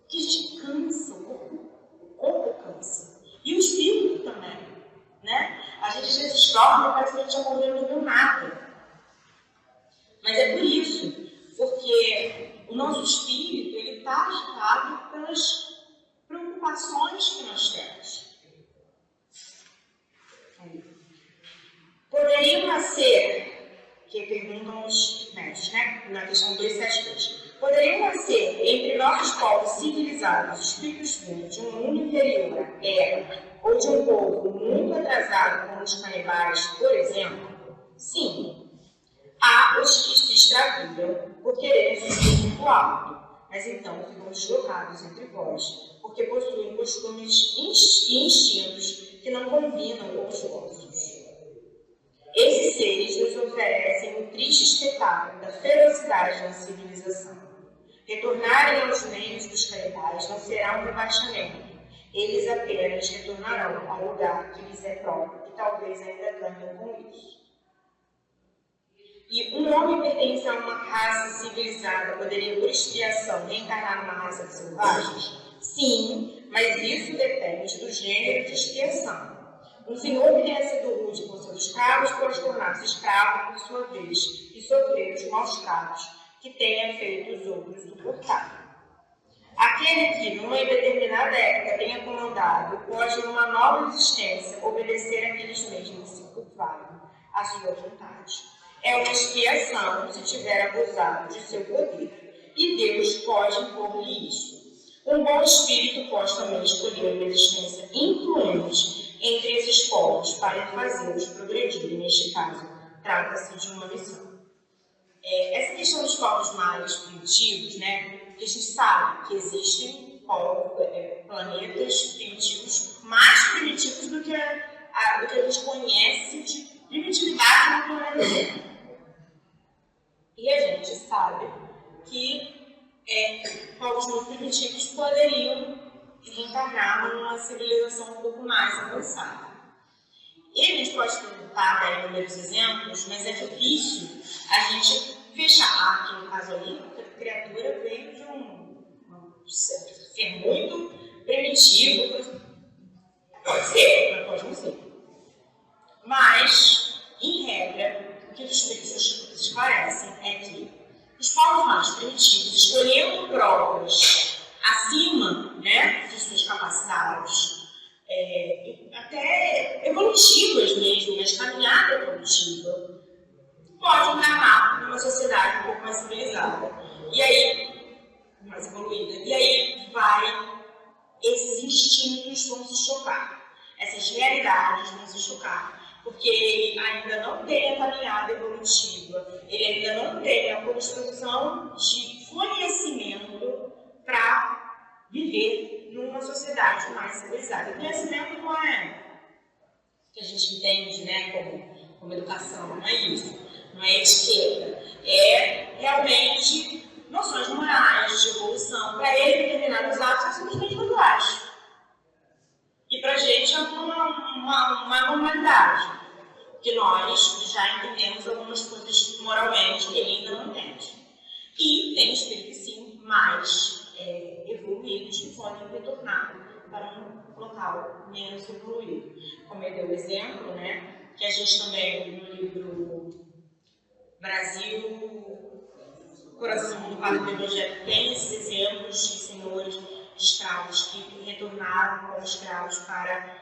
Que a gente cansa, o corpo cansa. E o espírito também, né? A gente às vezes dorme e parece que a gente acordou e não viu nada. Mas é por isso das preocupações que nós temos. Poderiam nascer, que perguntam os médicos, né? Na questão 272. Poderiam nascer entre nossos povos civilizados, espíritos vindos de um mundo inferior à Terra, ou de um povo muito atrasado como os canibais, por exemplo? Sim. Há os que se extraviam por quererem subir muito alto, mas então ficam deslocados entre vós, porque possuem costumes e instintos que não combinam com os vossos. Esses seres nos oferecem o triste espetáculo da ferocidade da civilização. Retornarem aos meios dos canibais não será um rebaixamento. Eles apenas retornarão ao lugar que lhes é próprio e talvez ainda ganhem com isso. E um homem pertence a uma raça civilizada poderia, por expiação, reencarnar numa raça de selvagens? Sim, mas isso depende do gênero de expiação. Um senhor que tenha sido rude com seus escravos pode tornar-se escravo por sua vez e sofrer os maus tratos que tenha feito os outros suportar. Aquele que, numa determinada época, tenha comandado, pode, numa nova existência, obedecer àqueles mesmos que se curvaram à sua vontade. É uma expiação se tiver abusado de seu poder, e Deus pode impor-lhe isso. Um bom espírito pode também escolher uma existência influente entre esses povos para fazê-los progredir. Neste caso, trata-se de uma missão. Essa questão dos povos mais primitivos, né? Porque a gente sabe que existem planetas primitivos mais primitivos do que a gente conhece de primitividade no planeta Terra. E a gente sabe que povos muito primitivos poderiam reencarnar numa civilização um pouco mais avançada. E a gente pode tentar dar os exemplos, mas é difícil a gente fechar. Aqui no caso ali, a criatura veio de um ser muito primitivo. Pode ser, mas pode não ser. Mas, em regra, o que os espíritos esclarecem é que os povos mais primitivos, escolhendo provas acima, né, de suas capacidades, até evolutivas mesmo, mas caminhada evolutiva, pode encarnar numa sociedade um pouco mais civilizada, e aí, mais evoluída, e aí esses instintos vão se chocar, essas realidades vão se chocar, porque ele ainda não tem a caminhada evolutiva, ele ainda não tem a construção de conhecimento para viver numa sociedade mais civilizada. O conhecimento não é que a gente entende, né, como educação, não é isso, não é etiqueta, é realmente noções morais, de evolução. Para ele, determinados atos são simplesmente naturais. E para a gente é uma normalidade, que nós já entendemos algumas coisas moralmente que ele ainda não entende. E tem espíritos, sim, mais evoluídos que podem retornar para um local menos evoluído. Como eu dei o exemplo, né, que a gente também, no livro Brasil, Coração do Padre do Evangelho, tem esses exemplos de senhores escravos que retornaram como escravos para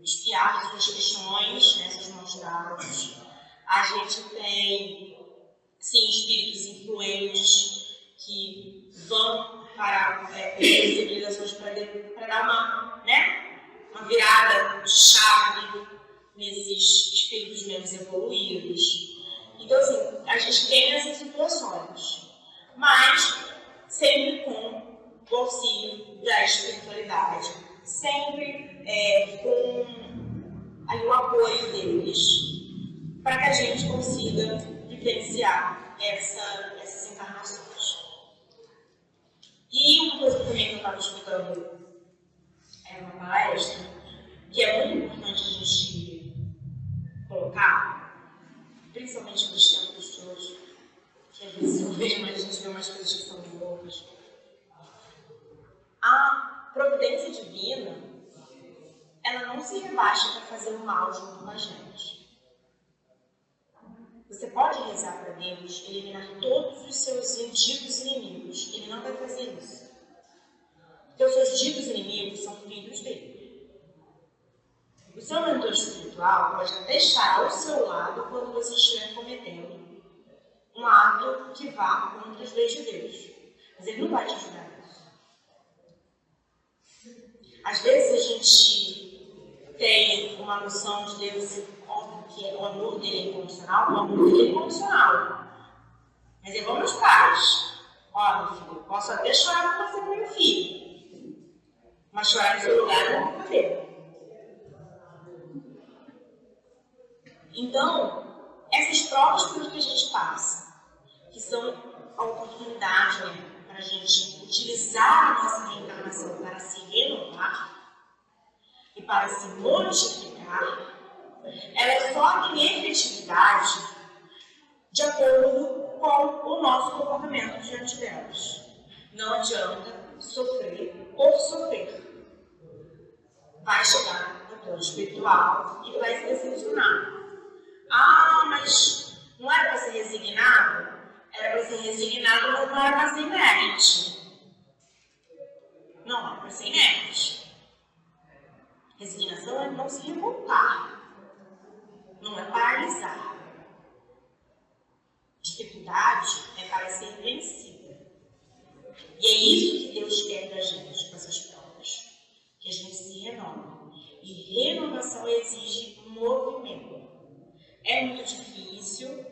espiar as suas questões, né, seus maus tratos. A gente tem, sim, espíritos influentes que vão para civilizações para dar uma virada de chave nesses espíritos menos evoluídos. Então, assim, a gente tem essas situações, mas sempre com o auxílio da espiritualidade, sempre com o apoio deles, para que a gente consiga vivenciar essas encarnações. E uma coisa também que eu estava escutando uma palestra, que é muito importante a gente colocar, principalmente nos tempos de hoje, que às vezes eu vejo, mas a gente vê umas coisas que são loucas. A providência divina, ela não se rebaixa para fazer o mal junto com a gente. Você pode rezar para Deus, eliminar todos os seus antigos inimigos. Ele não vai fazer isso. filhos dele. O seu mentor espiritual pode até estar ao seu lado quando você estiver cometendo um ato que vá contra as leis de Deus. Mas ele não vai te ajudar nisso. Às vezes a gente tem uma noção de Deus, óbvio que o amor dele é incondicional, o amor dele é incondicional. Mas é igual meus pais. Ó, meu filho, eu posso até chorar por você com meu filho, mas chorar no seu lugar eu não vou fazer. Então, essas provas por que a gente passa, que são a oportunidade, né, para a gente utilizar a nossa reencarnação para se renovar e para se modificar, ela só tem efetividade de acordo com o nosso comportamento diante delas. Não adianta sofrer por sofrer. Vai chegar no plano espiritual e vai se decepcionar. Ah, mas não era para ser resignado? Era para ser resignado, mas não era para ser inerte. Não era para ser inerte. Resignação é não se revoltar. Não é paralisar. Dificuldade é para ser vencida. E é isso que Deus quer da gente com essas provas. Que a gente se renove. E renovação exige movimento. É muito difícil,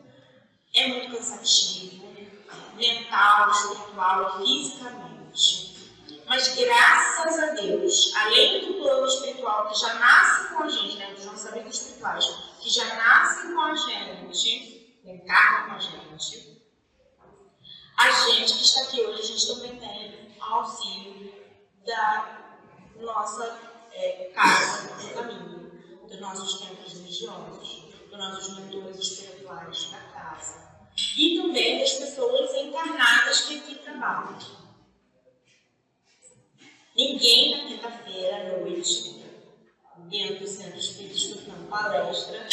é muito cansativo, mental, espiritual e fisicamente. Mas graças a Deus, além do plano espiritual que já nasce com a gente, né, dos nossos amigos espirituais, que já nascem com a gente, encarnam com a gente que está aqui hoje, a gente também tem auxílio da nossa casa do caminho, dos nossos templos religiosos, dos nossos mentores espirituais da casa e também das pessoas encarnadas que aqui trabalham. Ninguém na quinta-feira à noite, dentro do Centro Espírita, escutando palestra,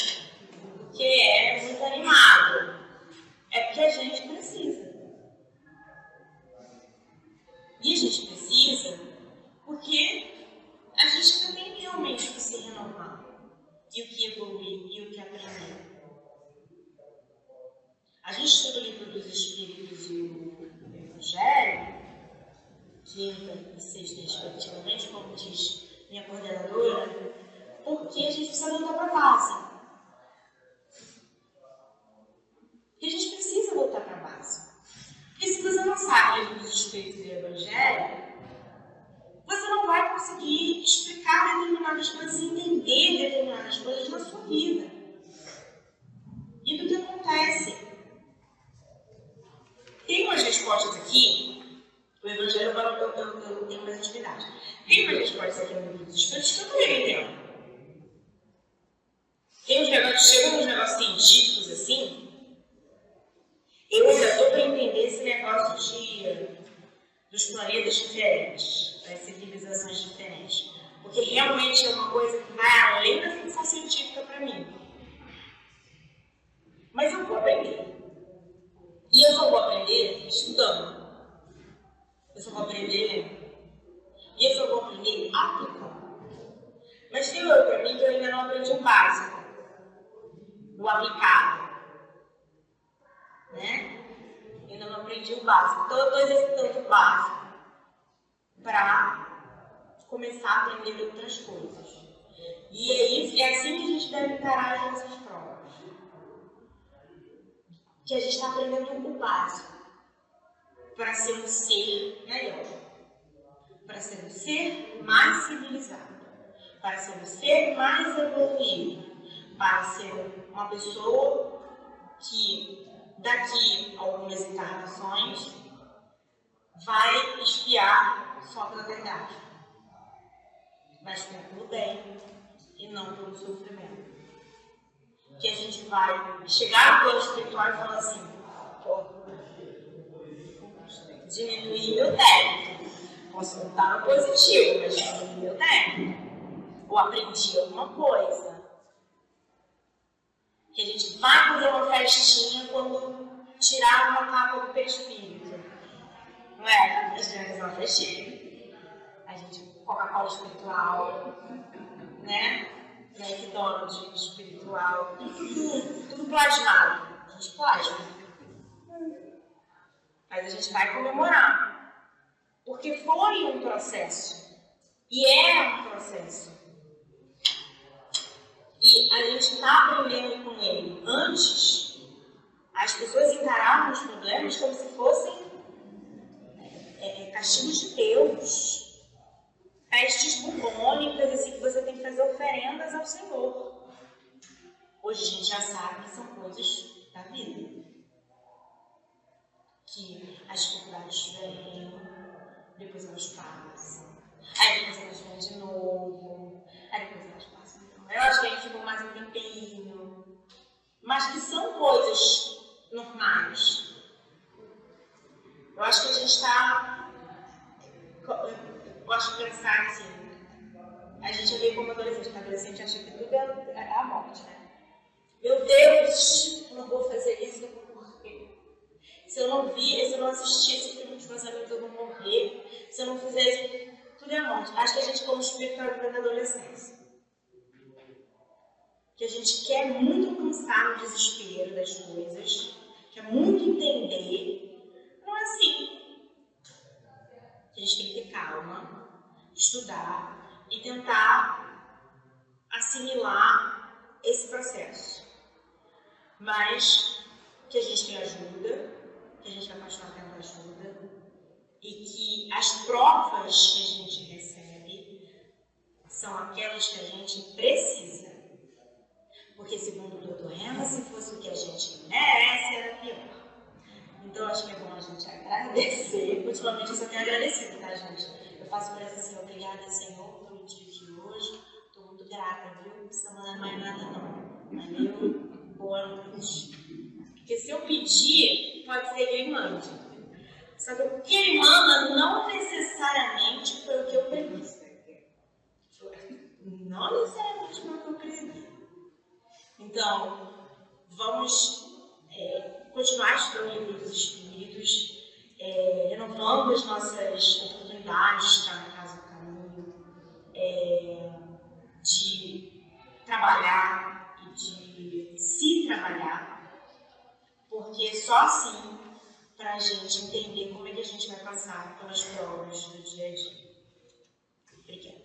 porque é muito animado. É porque a gente precisa. E a gente precisa porque a gente também realmente que se renovar. E o que evoluir, e o que aprender. A gente estuda o Livro dos Espíritos e o Evangelho, quinta e sexta respectivamente, como diz minha coordenadora, porque a gente precisa voltar para a base. Porque a gente precisa voltar para a base. Porque se você não sabe o Livro dos Espíritos e o Evangelho, você não vai conseguir explicar determinadas coisas, entender determinadas coisas na sua vida. E do que acontece. Tem umas respostas aqui, o Evangelho eu tenho mais atividade. Tem umas respostas aqui no Livro dos Espíritos que eu também entendo. Tem uns negócios, chegam uns negócios científicos assim, eu ainda estou para entender esse negócio dos planetas diferentes, das civilizações diferentes. Porque realmente é uma coisa que vai além da ficção científica para mim. Mas eu vou aprender. E eu só vou aprender estudando. Eu só vou aprender lendo. E eu só vou aprender aplicando. Mas tem outro para mim que eu ainda não aprendi o básico. O aplicado. Né? Ainda não aprendi o básico. Então eu estou exercitando o básico para começar a aprender outras coisas. E é assim que a gente deve encarar as nossas provas. Que a gente está aprendendo o básico para ser um ser melhor, para ser um ser mais civilizado, para ser um ser mais evoluído, para ser uma pessoa que daqui a algumas encarnações vai espiar só pela verdade, vai espiar pelo bem e não pelo sofrimento. Que a gente vai chegar no plano espiritual e falar assim, diminuir meu débito. Posso voltar no positivo, mas diminuir meu débito. Ou aprendi alguma coisa. Que a gente vai fazer uma festinha quando tirar uma capa do perispírito. Não é? A gente vai fazer uma festinha. A gente Coca-Cola Coca-Cola espiritual, né? McDonald's espiritual, tudo plasmado. A gente plasma. Mas a gente vai comemorar. Porque foi um processo. E é um processo. E a gente está aprendendo com ele. Antes, as pessoas encaravam os problemas como se fossem castigos de Deus. Pestes bubônicas, assim, que você tem que fazer oferendas ao Senhor. Hoje a gente já sabe que são coisas da vida. Que as dificuldades vêm, depois elas passam. Aí depois elas vêm de novo. Aí depois elas passam. Elas vêm tipo mais um tempinho. Mas que são coisas normais. Eu acho que a gente está... Eu gosto de pensar assim. A gente é meio como adolescente. Adolescente acha que tudo é a morte, né? Meu Deus, eu não vou fazer isso, eu vou morrer. Se eu não vir, se eu não assistir esse filme de vazamento, eu vou morrer. Se eu não fizer isso, tudo é a morte. Acho que a gente, como espírito, está vivendo a adolescência. Que a gente quer muito alcançar no desespero das coisas, quer muito entender. Não é assim. A gente tem que ter calma, estudar e tentar assimilar esse processo. Mas que a gente tem ajuda, que a gente vai continuar tendo ajuda e que as provas que a gente recebe são aquelas que a gente precisa. Porque, segundo o Dr. Rema, se fosse o que a gente merece, era pior. Então, acho que é bom a gente agradecer. Ultimamente, eu só tenho agradecido, tá, gente? Eu faço prece assim, obrigada, Senhor, pelo dia de hoje. Estou muito grata, viu? Não precisa mandar mais nada, não. Valeu? Boa noite. Porque se eu pedir, pode ser que ele mande. Só que o que ele manda não necessariamente foi o que eu pedi. Não necessariamente foi o que eu pedi. Então, vamos continuar estudando o livro dos Espíritos, renovando as nossas oportunidades de estar na Casa do Caminho, de trabalhar e de se trabalhar, porque só assim para a gente entender como é que a gente vai passar pelas provas do dia a dia. Obrigada.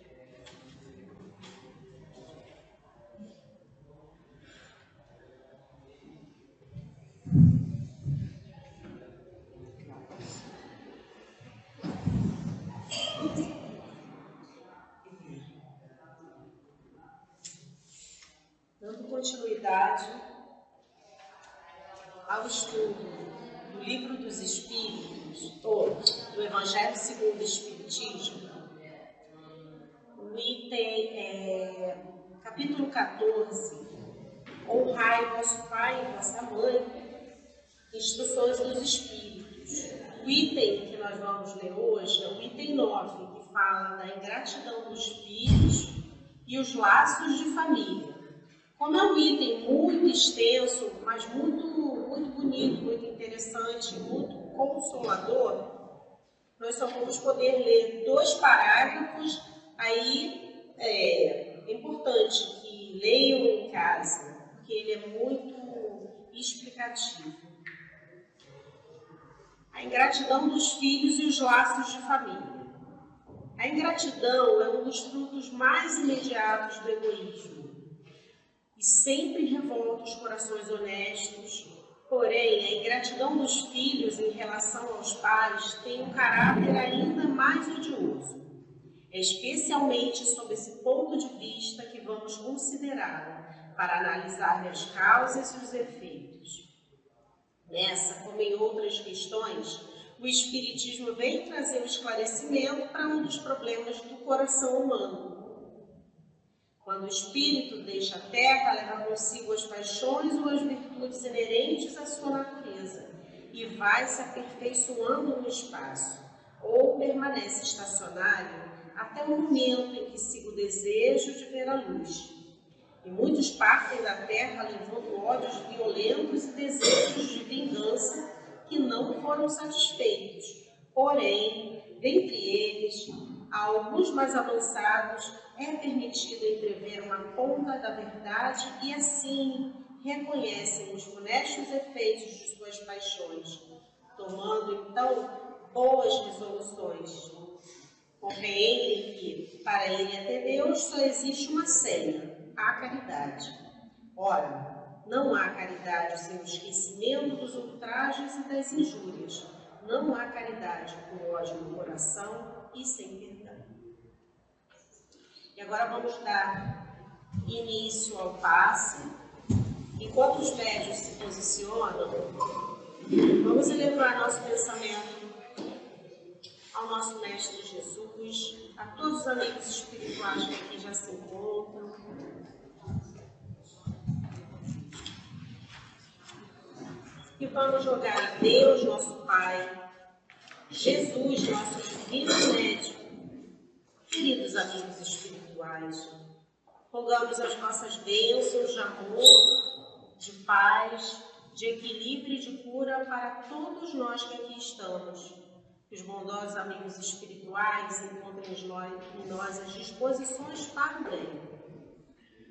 Dando continuidade ao estudo do Livro dos Espíritos, ou do Evangelho segundo o Espiritismo, o item capítulo 14, honrai vosso pai e vossa mãe, instruções dos Espíritos. O item que nós vamos ler hoje é o item 9, que fala da ingratidão dos filhos e os laços de família. Como é um item muito extenso, mas muito bonito, muito interessante, muito consolador, nós só vamos poder ler 2 parágrafos. Aí é importante que leiam em casa, porque ele é muito explicativo. A ingratidão dos filhos e os laços de família. A ingratidão é um dos frutos mais imediatos do egoísmo e sempre revolta os corações honestos. Porém, a ingratidão dos filhos em relação aos pais tem um caráter ainda mais odioso. É especialmente sob esse ponto de vista que vamos considerar para analisar as causas e os efeitos. Nessa, como em outras questões, o Espiritismo vem trazer o esclarecimento para um dos problemas do coração humano. Quando o espírito deixa a terra, leva consigo as paixões ou as virtudes inerentes à sua natureza e vai se aperfeiçoando no espaço, ou permanece estacionário até o momento em que siga o desejo de ver a luz. E muitos partem da terra levando ódios violentos e desejos de vingança que não foram satisfeitos. Porém, dentre eles, A alguns mais avançados é permitido entrever uma ponta da verdade e assim reconhecem os funestos efeitos de suas paixões, tomando então boas resoluções. Compreendem que, para ele até Deus, só existe uma senha, a caridade. Ora, não há caridade sem o esquecimento dos ultrajes e das injúrias. Não há caridade com ódio no coração e sem perdão. E agora vamos dar início ao passe. Enquanto os médios se posicionam, vamos elevar nosso pensamento ao nosso Mestre Jesus, a todos os amigos espirituais que aqui já se encontram. E vamos rogar a Deus, nosso Pai, Jesus, nosso divino médico, queridos amigos espirituais, rogamos as nossas bênçãos de amor, de paz, de equilíbrio e de cura para todos nós que aqui estamos. Que os bondosos amigos espirituais encontrem em nós as disposições para o bem.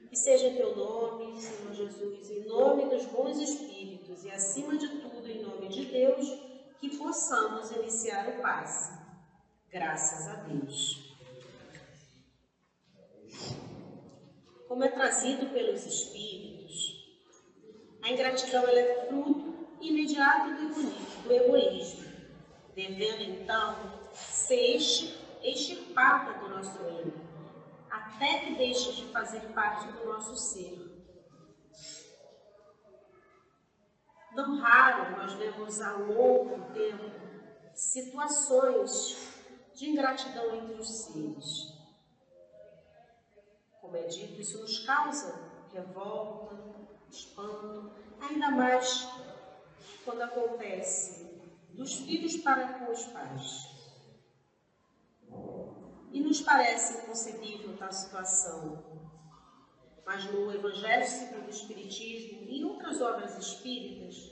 Que seja em teu nome, Senhor Jesus, em nome dos bons espíritos e, acima de tudo, em nome de Deus, que possamos iniciar o passe. Graças a Deus. Como é trazido pelos espíritos, a ingratidão ela é fruto imediato do egoísmo, devendo então ser extirpada do nosso eu, até que deixe de fazer parte do nosso ser. Não raro nós vemos ao longo do tempo situações de ingratidão entre os seres. Como é dito, isso nos causa revolta, espanto, ainda mais quando acontece dos filhos para com os pais. E nos parece inconcebível tal situação. Mas no Evangelho segundo o Espiritismo e em outras obras espíritas,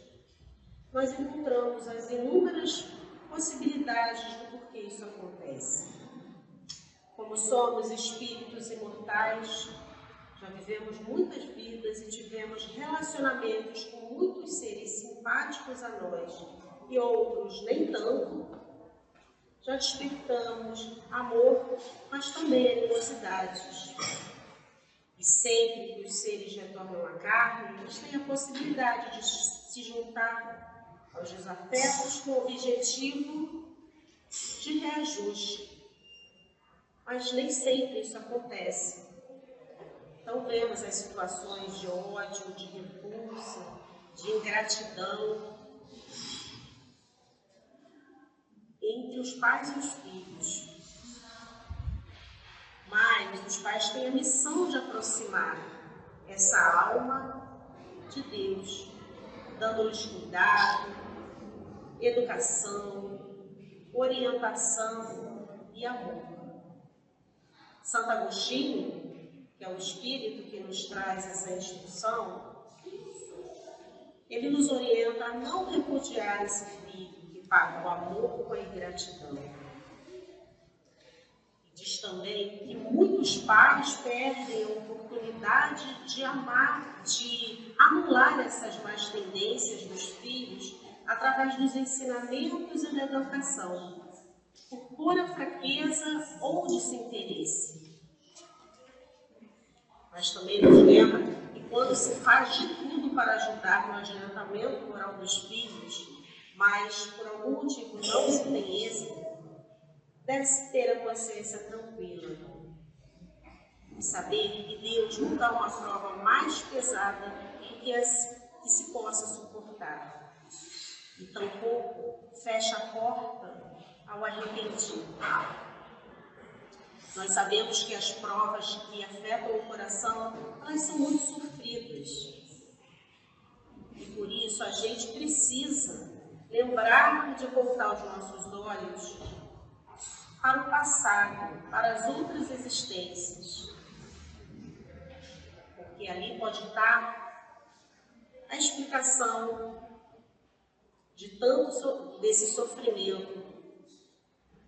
nós encontramos as inúmeras possibilidades do porquê isso acontece. Como somos espíritos imortais, já vivemos muitas vidas e tivemos relacionamentos com muitos seres simpáticos a nós e outros nem tanto, já despertamos amor, mas também animosidades. E sempre que os seres retornam à carne, eles têm a possibilidade de se juntar aos desafetos com o objetivo de reajuste. Mas nem sempre isso acontece. Então vemos as situações de ódio, de repulsa, de ingratidão entre os pais e os filhos. Mas os pais têm a missão de aproximar essa alma de Deus, dando-lhes cuidado, educação, orientação e amor. Santo Agostinho, que é o espírito que nos traz essa instrução, ele nos orienta a não repudiar esse filho que paga o amor com a ingratidão. Diz também que muitos pais perdem a oportunidade de amar, de anular essas más tendências dos filhos através dos ensinamentos e da educação, por pura fraqueza ou desinteresse. Mas também nos lembra que quando se faz de tudo para ajudar no adiantamento moral dos filhos, mas por algum motivo não se tem êxito, deve-se ter a consciência tranquila e saber que Deus não dá uma prova mais pesada do que se possa suportar. E tampouco fecha a porta ao arrependido. Nós sabemos que as provas que afetam o coração, elas são muito sofridas. E por isso a gente precisa lembrar de voltar os nossos olhos para o passado, para as outras existências. Porque ali pode estar a explicação de tanto desse sofrimento.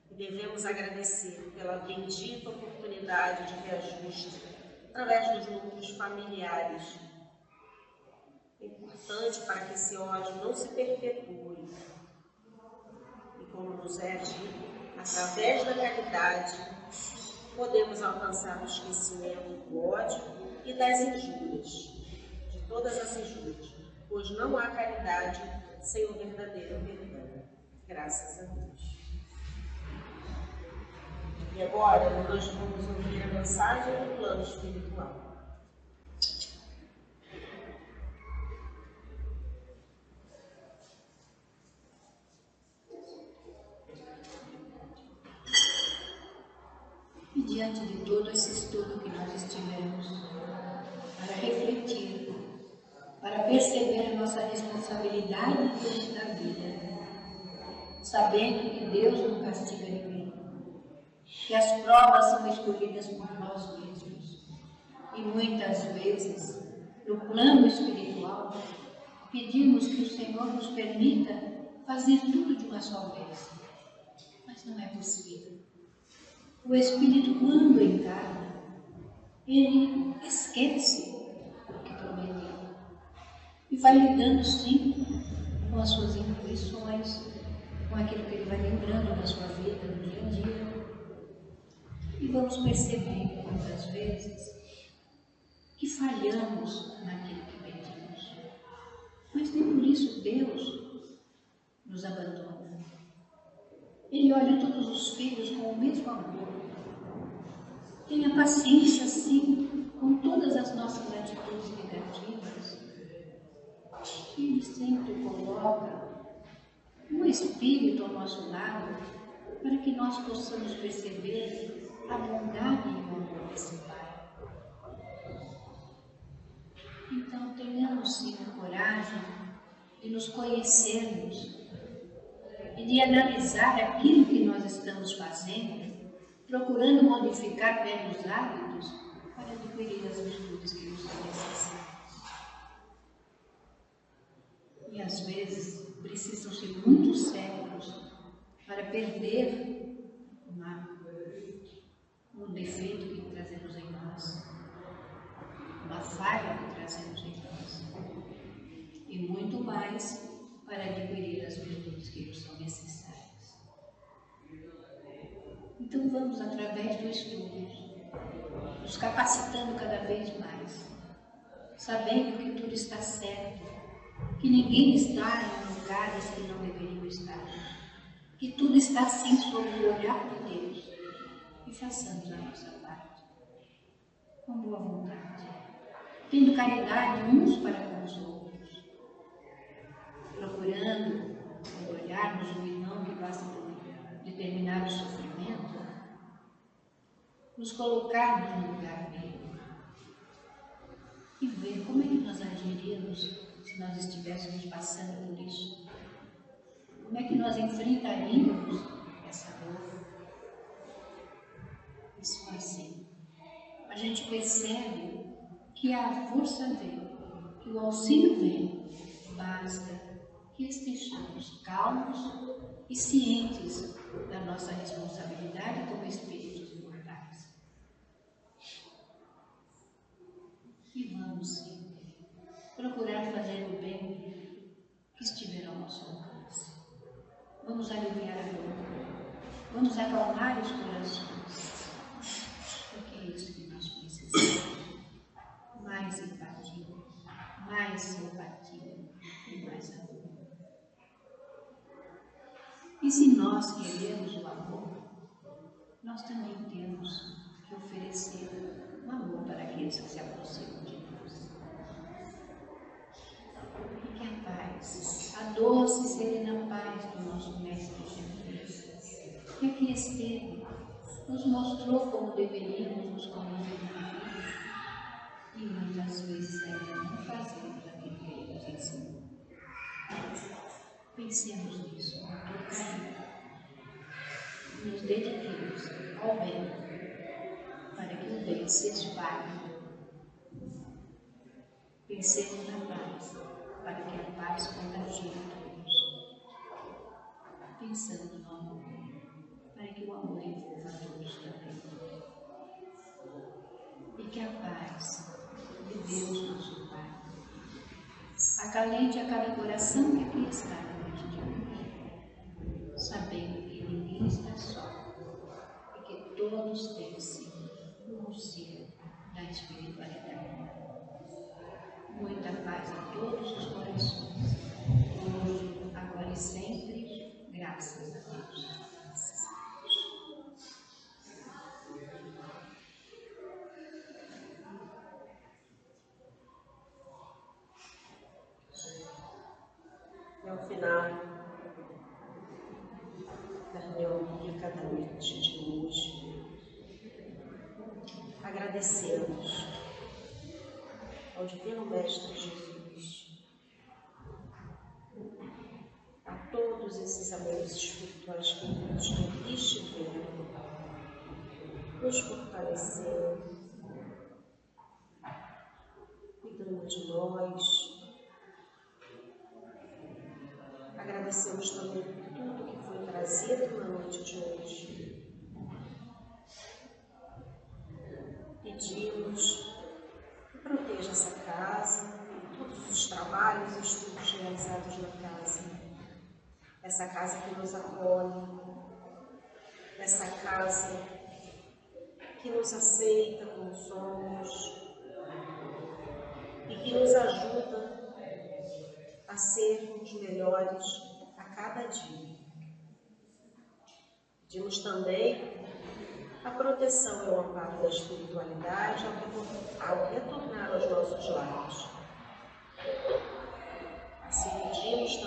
E devemos agradecer pela bendita oportunidade de reajuste através dos núcleos familiares. É importante para que esse ódio não se perpetue. E como nos é dito, através da caridade, podemos alcançar o esquecimento do ódio e das injúrias, de todas as injúrias, pois não há caridade sem o verdadeiro perdão. Graças a Deus. E agora nós vamos ouvir a mensagem do plano espiritual. E diante de todo esse estudo que nós estivemos, para refletir, para perceber a nossa responsabilidade diante da vida, sabendo que Deus não castiga ninguém, que as provas são escolhidas por nós mesmos, e muitas vezes, no plano espiritual, pedimos que o Senhor nos permita fazer tudo de uma só vez, mas não é possível. O Espírito, quando encarna, ele esquece o que prometeu e vai lidando sim com as suas intuições, com aquilo que ele vai lembrando da sua vida no dia a dia. E vamos perceber muitas vezes que falhamos naquilo que pedimos, mas nem por isso Deus nos abandona. Ele olha todos os filhos com o mesmo amor. Tenha paciência, sim, com todas as nossas atitudes negativas. Ele sempre coloca um Espírito ao nosso lado para que nós possamos perceber a bondade e o amor desse Pai. Então, tenhamos, sim, a coragem de nos conhecermos e de analisar aquilo que nós estamos fazendo, procurando modificar velhos hábitos para adquirir as virtudes que nos são necessárias. E às vezes precisam ser muito séculos para perder um defeito que trazemos em nós, uma falha que trazemos em nós, e muito mais para adquirir as virtudes que nos são necessárias. Então vamos, através do estudo, nos capacitando cada vez mais, sabendo que tudo está certo, que ninguém está em lugares que não deveriam estar, que tudo está sim sob o olhar de Deus, e façamos a nossa parte, com boa vontade, tendo caridade uns para com os outros, procurando, quando olharmos um irmão que passa por determinado sofrimento, nos colocarmos no lugar dele e ver como é que nós agiríamos se nós estivéssemos passando por isso. Como é que nós enfrentaríamos essa dor? Isso assim, a gente percebe que a força vem, que o auxílio vem, basta que estejamos calmos e cientes da nossa responsabilidade como espíritos imortais. E vamos, sim, procurar fazer o bem que estiver ao nosso alcance. Vamos aliviar a dor, vamos acalmar os corações, porque é isso que nós precisamos. Mais empatia, mais simpatia e mais amor. E se nós queremos o amor, nós também temos que oferecer o amor para aqueles que se aproximam de nós. E que a paz, a doce e serena paz do nosso Mestre Jesus, que aqui esteve, nos mostrou como deveríamos nos conduzir na vida e muitas vezes ainda não fazemos aquilo que Ele nos ensinou. Pensemos nisso com todo carinho. Nos dediquemos ao bem, para que o bem se espalhe. Pensemos na paz, para que a paz contagie a todos. Pensando no amor, para que que o amor envolva a todos também. E que a paz de Deus, nosso Pai, acalente a cada coração que aqui está na noite de hoje, sabendo que ninguém está só e que todos descem no cielo da espiritualidade. Muita paz a todos os corações, hoje, agora e sempre, graças a Deus. E ao final da reunião pública da noite de hoje, agradecemos ao Divino Mestre Jesus, a todos esses amores espirituais queridos que aqui estiveram, nos fortalecendo, cuidando de nós. Agradecemos também por tudo que foi trazido na noite de hoje. Pedimos que proteja essa casa, todos os trabalhos e estudos realizados na casa. Essa casa que nos acolhe, essa casa que nos aceita como somos e que nos ajuda a sermos melhores a cada dia. Pedimos também a proteção e o amparo da espiritualidade ao retornar aos nossos lares. Assim pedimos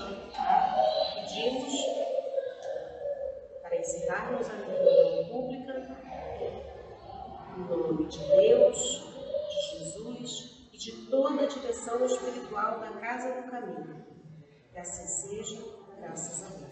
para encerrarmos a reunião pública, em nome de Deus, de Jesus e de toda a direção espiritual da Casa do Caminho. Que assim seja, graças a Deus.